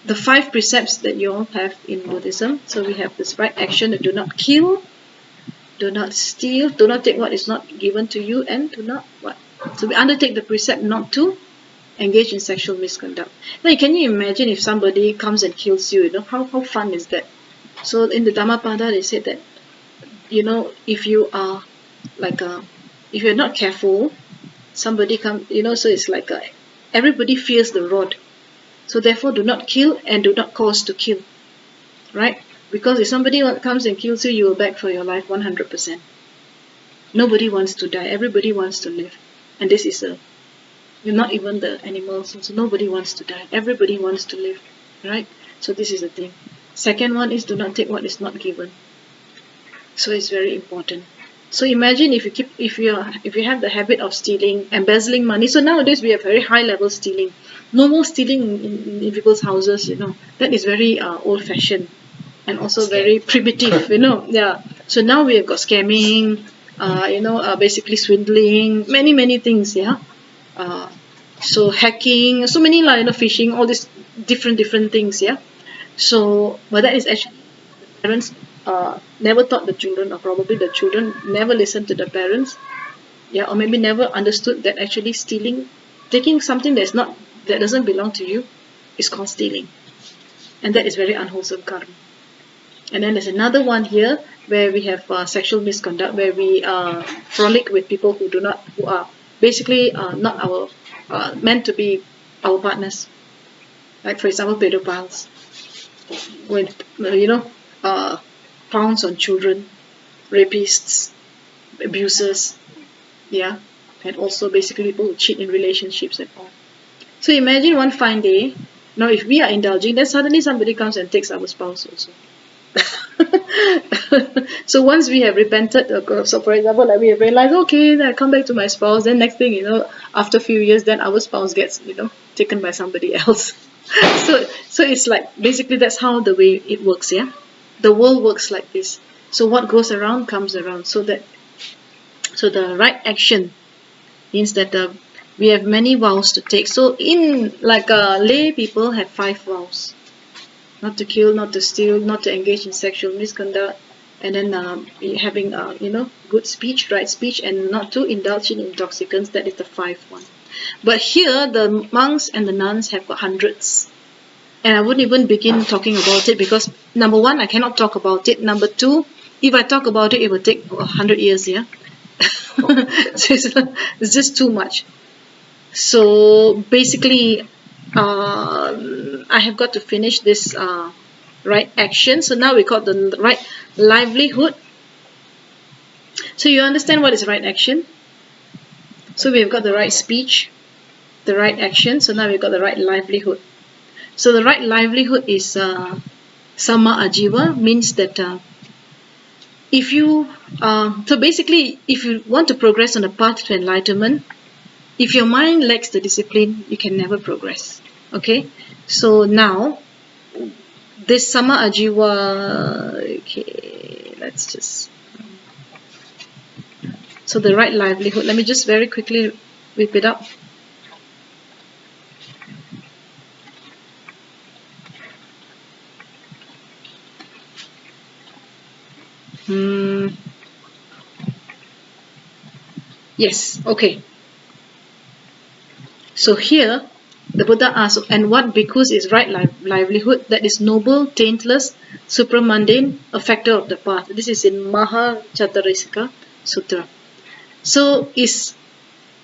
the 5 precepts that you all have in Buddhism. So we have this right action: do not kill, do not steal, do not take what is not given to you, and do not what. So we undertake the precept not to engage in sexual misconduct. Now, can you imagine if somebody comes and kills you? How fun is that? So in the Dhammapada, they said that if you are if you're not careful, somebody come. So it's like everybody fears the rod. So therefore, do not kill and do not cause to kill, right? Because if somebody comes and kills you, you will beg for your life 100%. Nobody wants to die. Everybody wants to live, and this is not even the animals. So nobody wants to die. Everybody wants to live, right? So this is the thing. Second one is do not take what is not given. So it's very important. So imagine if you have the habit of stealing, embezzling money. So nowadays we have very high level stealing. No more stealing in people's houses. That is very old fashioned and also very primitive. Yeah. So now we have got scamming. Basically swindling, many things. Yeah. So hacking, so many phishing, all these different things. Yeah. So, but that is actually parents never taught the children, or probably the children never listened to the parents, yeah, or maybe never understood that actually stealing, taking something that doesn't belong to you, is called stealing, and that is very unwholesome karma. And then there's another one here where we have sexual misconduct, where we frolic with people who are basically not our meant to be our partners. Like for example, pedophiles, when pounce on children, rapists, abusers, yeah, and also basically people who cheat in relationships and all. So imagine one fine day, now if we are indulging, then suddenly somebody comes and takes our spouse also. So once we have repented, so for example, like we have realized, okay, then I come back to my spouse, then next thing after a few years, then our spouse gets taken by somebody else. So it's like basically that's how the way it works, yeah. The world works like this. So what goes around comes around. So the right action means that we have many vows to take. So in lay people have 5 vows: not to kill, not to steal, not to engage in sexual misconduct, and then having good speech, right speech, and not to indulge in intoxicants. That is the 5th one. But here the monks and the nuns have got hundreds. And I wouldn't even begin talking about it because number 1, I cannot talk about it. Number 2, if I talk about it, it will take 100 years, yeah. So it's just too much. So basically, I have got to finish this right action. So now we got the right livelihood. So you understand what is right action? So we've got the right speech, the right action. So now we've got the right livelihood. So the right livelihood is Samma Ajiva, means that if you so basically if you want to progress on the path to enlightenment, if your mind lacks the discipline, you can never progress. Okay, so now this Samma Ajiva, okay, let's just so the right livelihood, let me just very quickly whip it up. Hmm. Yes, okay. So here, the Buddha asks, and what bhikkhus is right livelihood that is noble, taintless, supramundane, a factor of the path. This is in Maha Chattarisika Sutra. So is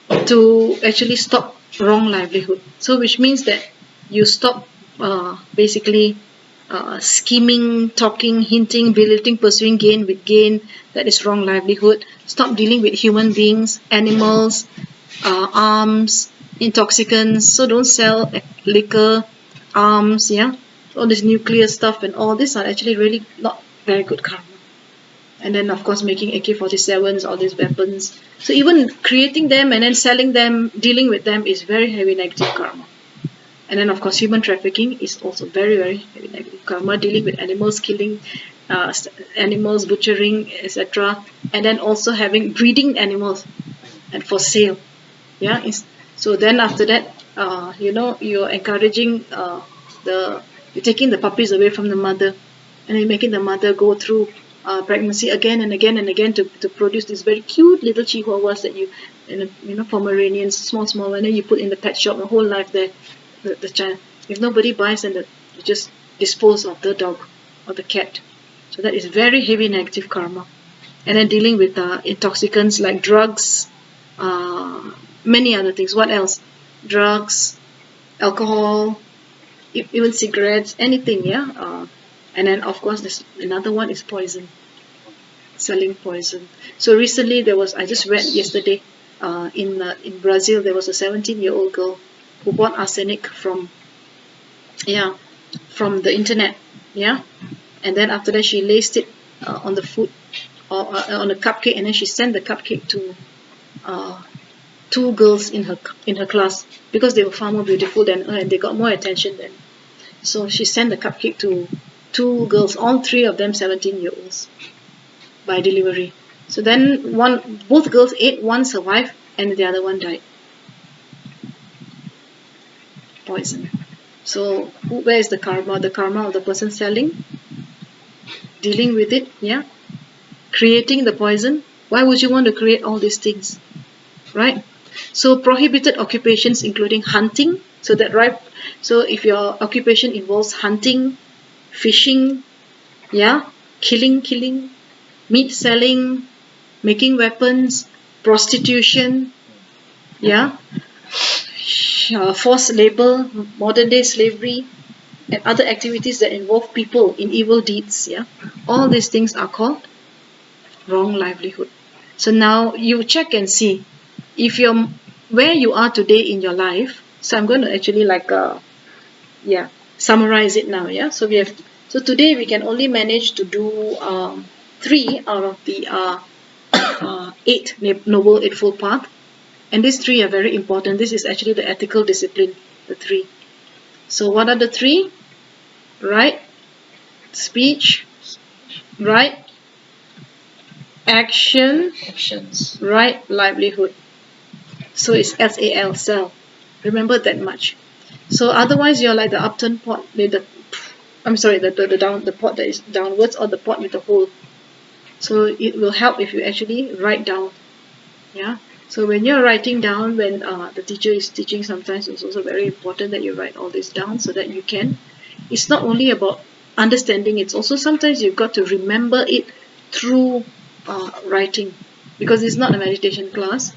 to actually stop wrong livelihood. So which means that you stop basically scheming, talking, hinting, belittling, pursuing gain with gain. That is wrong livelihood. Stop dealing with human beings, animals, arms, intoxicants. So don't sell liquor, arms, yeah. All this nuclear stuff and all this are actually really not very good karma. And then of course making AK-47s, all these weapons. So even creating them and then selling them, dealing with them is very heavy negative karma. And then of course human trafficking is also very very heavy negative karma. Dealing with animals, killing animals, butchering, etc. And then also having breeding animals and for sale. Yeah. So then after that, you're encouraging you're taking the puppies away from the mother, and then making the mother go through pregnancy again and again and again to produce these very cute little chihuahuas that Pomeranians, small, and then you put in the pet shop the whole life there, the child. If nobody buys, then you just dispose of the dog or the cat. So that is very heavy negative karma. And then dealing with intoxicants like drugs, uh, many other things. What else? Drugs, alcohol, even cigarettes, anything, yeah. And then of course, there's another one is poison, selling poison. So recently I just read yesterday, in Brazil there was a 17-year-old girl who bought arsenic yeah, from the internet, yeah, and then after that she laced it on the food or on a cupcake, and then she sent the cupcake to uh, two girls in her class because they were far more beautiful than her and they got more attention than. So she sent the cupcake to two girls, all three of them 17-year-olds, by delivery. So then both girls ate, one survived, and the other one died. Poison. So where is the karma? The karma of the person selling, dealing with it, yeah, creating the poison. Why would you want to create all these things, right? So prohibited occupations including hunting. So if your occupation involves hunting, fishing, yeah, killing, meat selling, making weapons, prostitution, yeah, forced labor, modern day slavery, and other activities that involve people in evil deeds, yeah, all these things are called wrong livelihood. So now you check and see if you're where you are today in your life. So I'm going to actually summarize it now. Yeah. So today we can only manage to do three out of the eight Noble Eightfold Path, and these three are very important. This is actually the ethical discipline, the three. So what are the three? Right speech, right actions. right livelihood. So it's SAL, cell. Remember that much. So otherwise you're like the upturned pot with the pot that is downwards, or the pot with the hole. So it will help if you actually write down. Yeah. So when you're writing down, when the teacher is teaching, sometimes it's also very important that you write all this down so that you can. It's not only about understanding, it's also sometimes you've got to remember it through writing, because it's not a meditation class,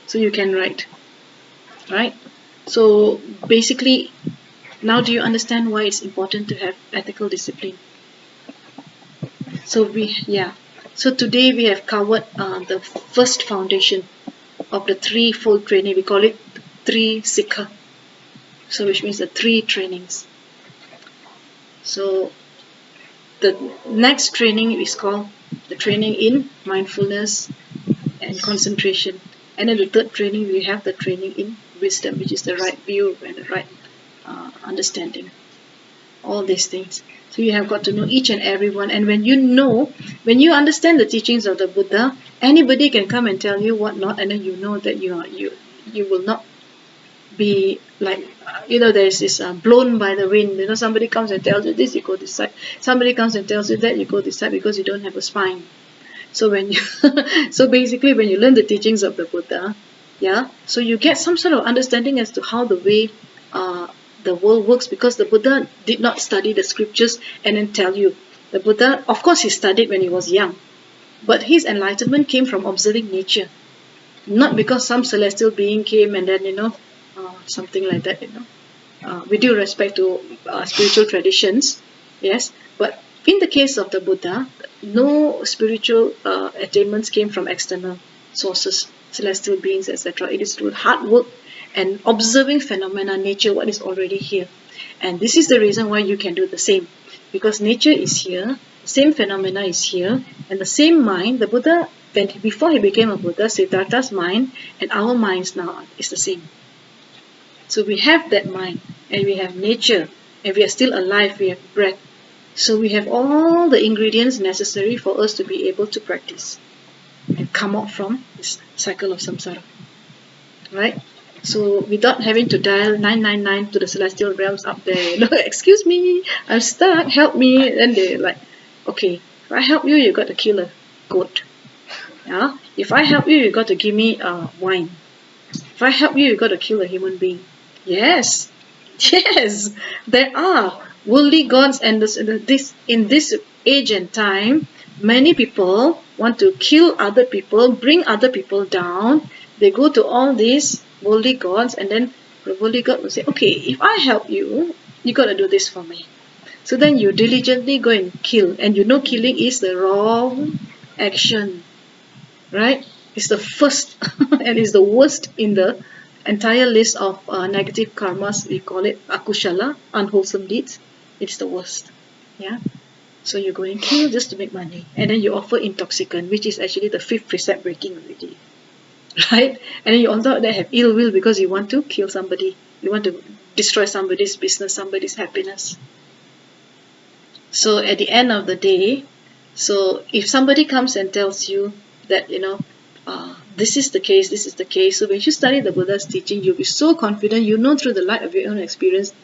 so you can write, right? So basically, now do you understand why it's important to have ethical discipline? So today we have covered the first foundation of the threefold training. We call it three sikha. So which means the three trainings. So the next training is called the training in mindfulness and concentration. And then the third training, we have the training in wisdom, which is the right view and the right understanding. All these things. So you have got to know each and every one. And when you understand the teachings of the Buddha, anybody can come and tell you what not, and then you know that you will not be like, there's this blown by the wind. Somebody comes and tells you this, you go this side. Somebody comes and tells you that, you go this side, because you don't have a spine. So when you so basically when you learn the teachings of the Buddha, yeah, so you get some sort of understanding as to how the way the world works, because the Buddha did not study the scriptures and then tell you. The Buddha, of course, he studied when he was young, but his enlightenment came from observing nature, not because some celestial being came and then something like that. With due respect to spiritual traditions, yes, but in the case of the Buddha, no spiritual attainments came from external sources, celestial beings, etc. It is through hard work and observing phenomena, nature, what is already here. And this is the reason why you can do the same, because nature is here, the same phenomena is here, and the same mind, the Buddha, when before he became a Buddha, Siddhartha's mind and our minds now is the same. So we have that mind, and we have nature, and we are still alive, we have breath. So we have all the ingredients necessary for us to be able to practice and come out from this cycle of samsara. Right? So without having to dial 999 to the celestial realms up there, excuse me, I'm stuck, help me. Then they're like, okay, if I help you, you got to kill a goat. Yeah? If I help you, you got to give me wine. If I help you, you got to kill a human being. Yes, yes, there are worldly gods, and in this age and time, many people want to kill other people, bring other people down. They go to all these worldly gods, and then the worldly god will say, okay, if I help you, you got to do this for me. So then you diligently go and kill, and killing is the wrong action, right? It's the first and it's the worst in the entire list of negative karmas. We call it akushala, unwholesome deeds. It's the worst. Yeah. So you go and kill just to make money, and then you offer intoxicant, which is actually the fifth precept breaking already, right? And then you on top of that have ill will because you want to kill somebody, you want to destroy somebody's business, somebody's happiness. So at the end of the day, so if somebody comes and tells you that this is the case, this is the case. So when you study the Buddha's teaching, you'll be so confident, through the light of your own experience,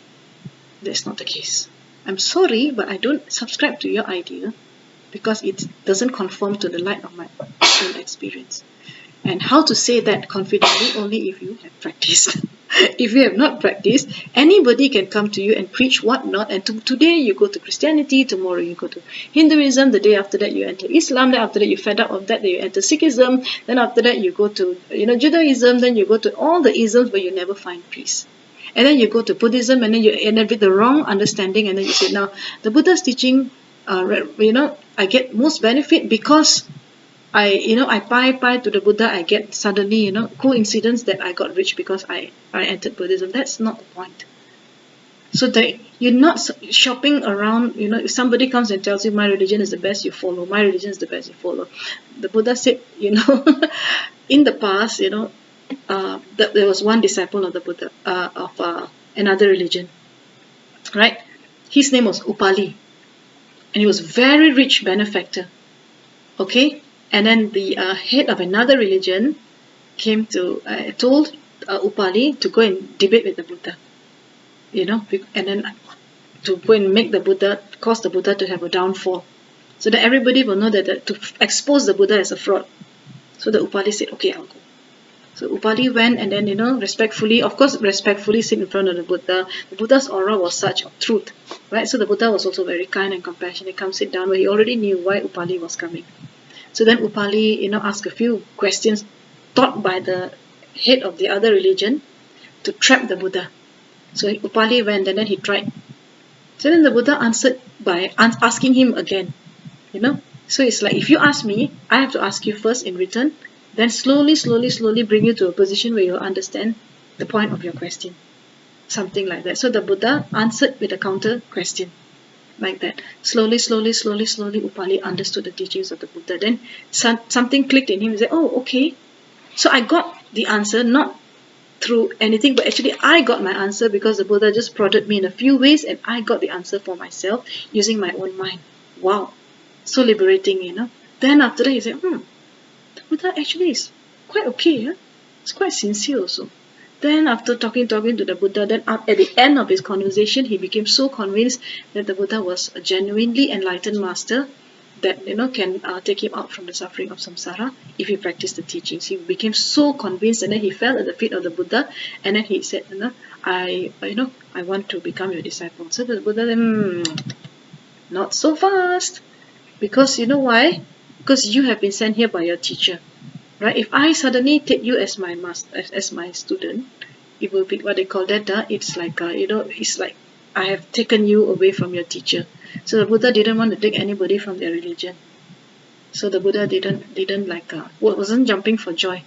that's not the case. I'm sorry, but I don't subscribe to your idea because it doesn't conform to the light of my own experience. And how to say that confidently? Only if you have practiced. If you have not practiced, anybody can come to you and preach what not. And today you go to Christianity, tomorrow you go to Hinduism, the day after that you enter Islam, then after that you fed up of that, then you enter Sikhism, then after that you go to Judaism, then you go to all the isms, but you never find peace. And then you go to Buddhism, and then you end up with the wrong understanding, and then you say, now the Buddha's teaching, I get most benefit because I pie to the Buddha, I get suddenly, coincidence that I got rich because I entered Buddhism. That's not the point. So that you're not shopping around, if somebody comes and tells you my religion is the best, you follow. My religion is the best, you follow. The Buddha said, in the past, that there was one disciple of the Buddha, of another religion, right? His name was Upali, and he was very rich benefactor. Okay? And then the head of another religion came to told Upali to go and debate with the Buddha, and then to go and make the Buddha, cause the Buddha to have a downfall, so that everybody will know that to expose the Buddha as a fraud. So the Upali said, okay, I'll go. So Upali went, and then respectfully sit in front of the Buddha. The Buddha's aura was such of truth, right? So the Buddha was also very kind and compassionate. Come sit down, where he already knew why Upali was coming. So then Upali, asked a few questions taught by the head of the other religion to trap the Buddha. So Upali went, and then he tried. So then the Buddha answered by asking him again. So it's like, if you ask me, I have to ask you first in return, then slowly bring you to a position where you'll understand the point of your question. Something like that. So the Buddha answered with a counter question. Like that. Slowly, Upali understood the teachings of the Buddha. Then something clicked in him. He said, oh, okay. So I got the answer, not through anything, but actually I got my answer because the Buddha just prodded me in a few ways, and I got the answer for myself using my own mind. Wow. So liberating, Then after that, he said, the Buddha actually is quite okay. It's quite sincere also. Then after talking to the Buddha, then at the end of his conversation, he became so convinced that the Buddha was a genuinely enlightened master, that can take him out from the suffering of samsara if he practiced the teachings. He became so convinced, and then he fell at the feet of the Buddha, and then he said, I want to become your disciple. So the Buddha said, not so fast, because you know why? Because you have been sent here by your teacher, right? If I suddenly take you as my as my student, it will be what they call that. It's like it's like I have taken you away from your teacher. So the Buddha didn't want to take anybody from their religion. So the Buddha didn't wasn't jumping for joy.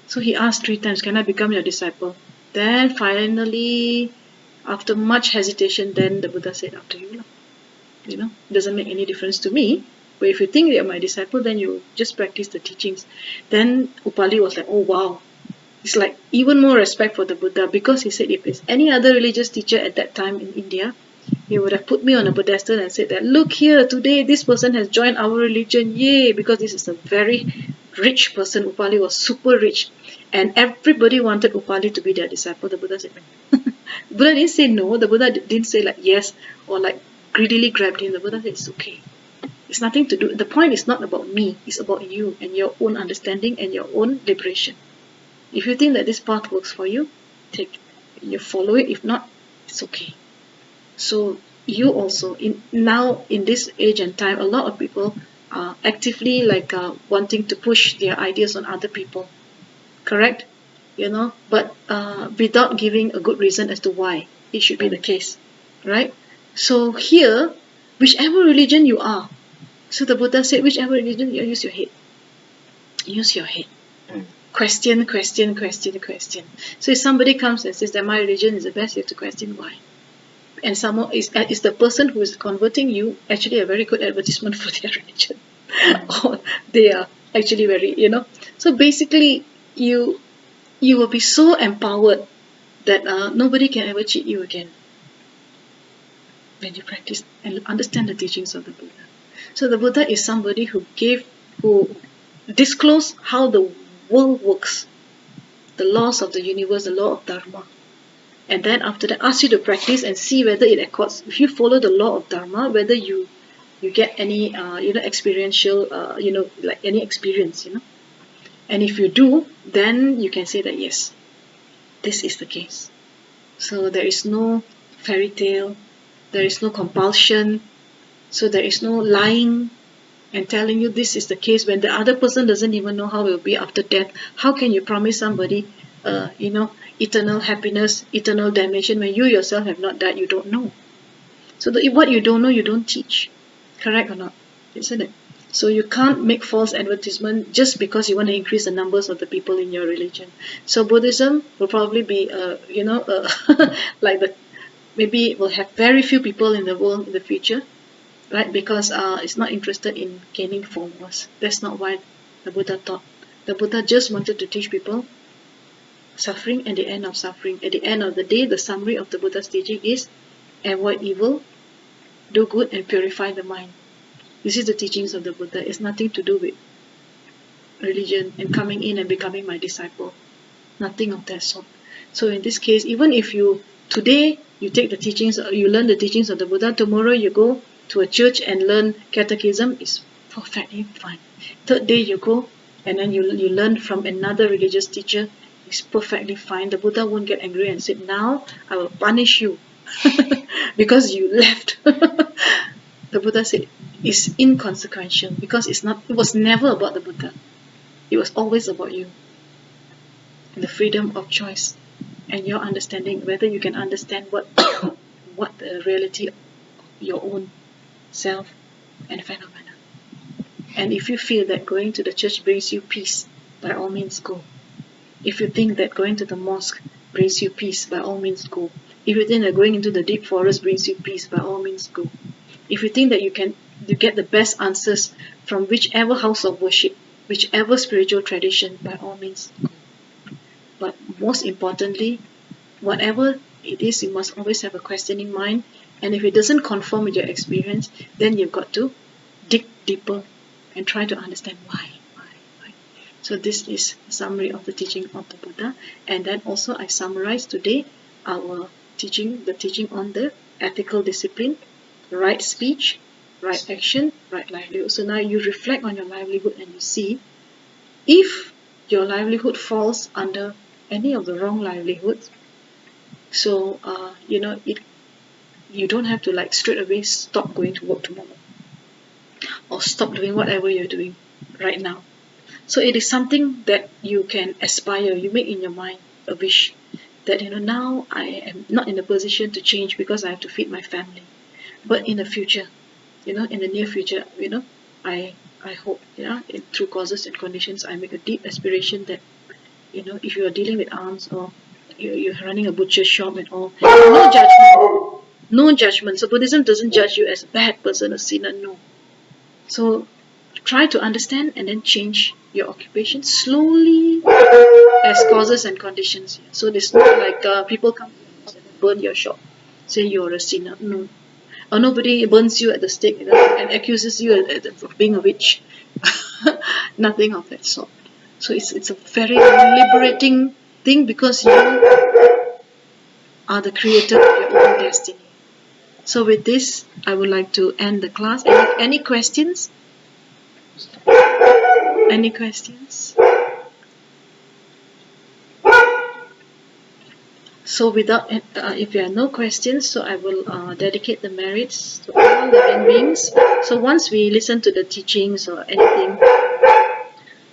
So he asked 3 times, "Can I become your disciple?" Then finally, after much hesitation, then the Buddha said, "Up to you, lah. It doesn't make any difference to me. But if you think you're my disciple, then you just practice the teachings." Then Upali was like, "Oh wow." It's like even more respect for the Buddha, because he said if it's any other religious teacher at that time in India, he would have put me on a pedestal and said that, "Look here, today this person has joined our religion, yay," because this is a very rich person. Upali was super rich, and everybody wanted Upali to be their disciple. The Buddha said, Buddha didn't say no. The Buddha didn't say like yes or like greedily grabbed him. The Buddha said it's okay. It's nothing to do. The point is not about me. It's about you and your own understanding and your own liberation. If you think that this path works for you, you follow it. If not, it's okay. So you also now in this age and time, a lot of people are actively wanting to push their ideas on other people. Correct? But without giving a good reason as to why it should be the case, right? So here, whichever religion you are, so the Buddha said, whichever religion you are, use your head. Use your head. Question. So if somebody comes and says that my religion is the best, you have to question why. And someone is the person who is converting you actually a very good advertisement for their religion, or they are actually very, So basically, you will be so empowered that nobody can ever cheat you again when you practice and understand the teachings of the Buddha. So the Buddha is somebody who disclosed how the world works, the laws of the universe, the law of Dharma. And then after that, ask you to practice and see whether it accords. If you follow the law of Dharma, whether you get any, experiential, like any experience, And if you do, then you can say that yes, this is the case. So there is no fairy tale, there is no compulsion, so there is no lying and telling you this is the case when the other person doesn't even know how it will be after death. How can you promise somebody, eternal happiness, eternal damnation when you yourself have not died? You don't know. So what you don't know, you don't teach. Correct or not? Isn't it? So you can't make false advertisement just because you want to increase the numbers of the people in your religion. So Buddhism will probably be, maybe will have very few people in the world in the future, right? Because it's not interested in gaining followers. That's not why the Buddha taught. The Buddha just wanted to teach people suffering and the end of suffering. At the end of the day, the summary of the Buddha's teaching is avoid evil, do good, and purify the mind. This is the teachings of the Buddha. It's nothing to do with religion and coming in and becoming my disciple. Nothing of that sort. So in this case, even if today you take the teachings, you learn the teachings of the Buddha, tomorrow you go to a church and learn catechism, is perfectly fine. Third day you go and then you learn from another religious teacher, is perfectly fine. The Buddha won't get angry and say, now I will punish you because you left. The Buddha said it's inconsequential because it was never about the Buddha. It was always about you and the freedom of choice and your understanding, whether you can understand what the reality of your own self and phenomena. And if you feel that going to the church brings you peace, by all means go. If you think that going to the mosque brings you peace, by all means go. If you think that going into the deep forest brings you peace, by all means go. If you think that you get the best answers from whichever house of worship, whichever spiritual tradition, by all means go. But most importantly, whatever it is, you must always have a questioning mind. And if it doesn't conform with your experience, then you've got to dig deeper and try to understand why. So this is a summary of the teaching of the Buddha. And then also I summarize today our teaching, the teaching on the ethical discipline, right speech, right action, right livelihood. So now you reflect on your livelihood and you see if your livelihood falls under any of the wrong livelihoods. So you don't have to like straight away stop going to work tomorrow or stop doing whatever you're doing right now. So it is something that you can aspire, you make in your mind a wish that now I am not in a position to change because I have to feed my family. But in the future, in the near future, I hope, through causes and conditions, I make a deep aspiration that, if you are dealing with alms or you're running a butcher shop and all, no judgment, no judgment. So Buddhism doesn't judge you as a bad person, a sinner, no. So try to understand and then change your occupation slowly as causes and conditions. So it's not like people come and burn your shop, say you're a sinner. No. Or nobody burns you at the stake and accuses you of being a witch. Nothing of that sort. So it's a very liberating thing because you are the creator of your own destiny. So with this, I would like to end the class. Any questions? Any questions? So if there are no questions, so I will dedicate the merits to all living beings. So once we listen to the teachings or anything,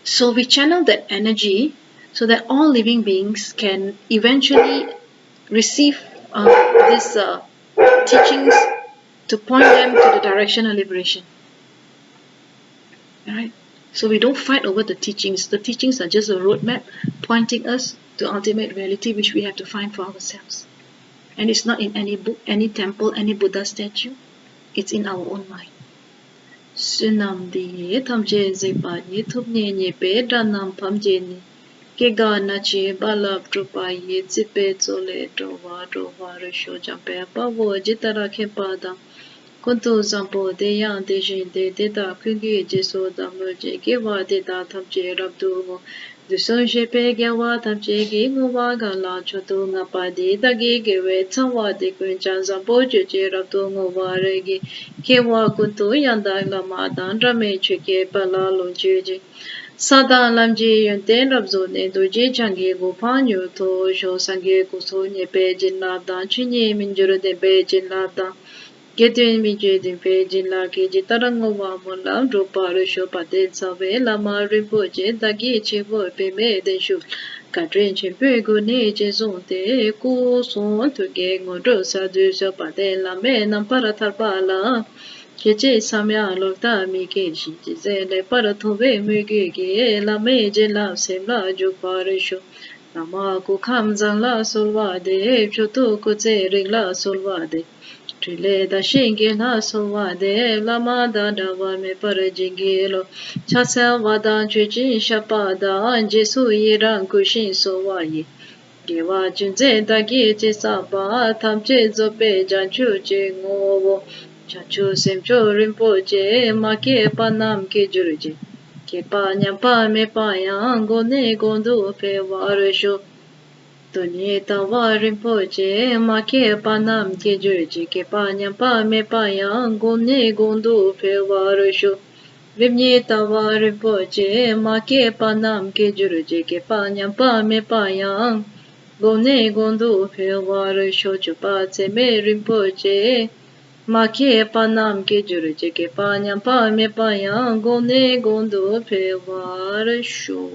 so we channel that energy so that all living beings can eventually receive these teachings to point them to the direction of liberation. Alright? So we don't fight over the teachings. The teachings are just a roadmap pointing us to ultimate reality which we have to find for ourselves. And it's not in any book, any temple, any Buddha statue. It's in our own mind. Sunam di tamje zepa ni thupni ni pe dranam pamje ni ke ga na chi balap trupa ye zipe zole drova risho jampe pavo jitara kepada kuntu zampo de yang de jin de da kungi jeso da muje ke wa de da tamje rabdu du son je pe ge wa tamje ge ngo wa ga la choto nga pa de da ge we chawa de kun chan zampo je rabdu ngo wa re ge ke wa kuntu yang da la ma dan rame che ke pala lo je Sada lamji yunte rabzo ne doje changi go panyo to sho sange ko so nye pe jin lab dan chinye minjuru de pe jin lab dan Gedwen mi je din pe jin la ke je tarango wa mo lam dro pa ro sho pa de sa ve la ma ri po je da gi che bo pe me de shu ka tren che pe go ne je so te ko so to ge ngo ro sa du sho pa de la me nam para thar pa la Keche samya lokta mi ke shi je le par thobe me ge la me je la sem la ju parisho nama ko kham jang la solwa de choto ko che ring la solwa de trile da shinge la solwa de la ma da wa me par jinge lo cha sa wa da che jin sha pa da je su yi ran ku shin so wa yi ge wa jun je da ge je sa pa tham che zo pe jan chu je ngo wo Chachu semcho rinpoche ma ke pa nam ke jurje. Ke pa nyam pa me pa yang go ne gondu pe war sho. Tunye ta wa rinpoche ma ke pa nam ke jurje. Ke pa nyam pa me pa yang go ne gondu pe war sho. Vimye ta wa rinpoche ma ke pa nam ke jurje. Ke pa nyam pa me pa yang go ne gondu pe war sho. Chupa tse me rinpoche. Ma ke pa nam ke juru je ke pa nyam pa me pa yang go ne gondo pe war sho.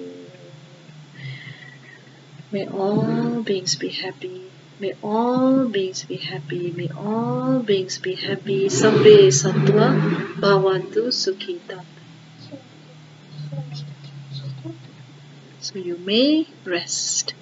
May all beings be happy. May all beings be happy. May all beings be happy. Sabbe sattva bhavantu sukhita. So you may rest.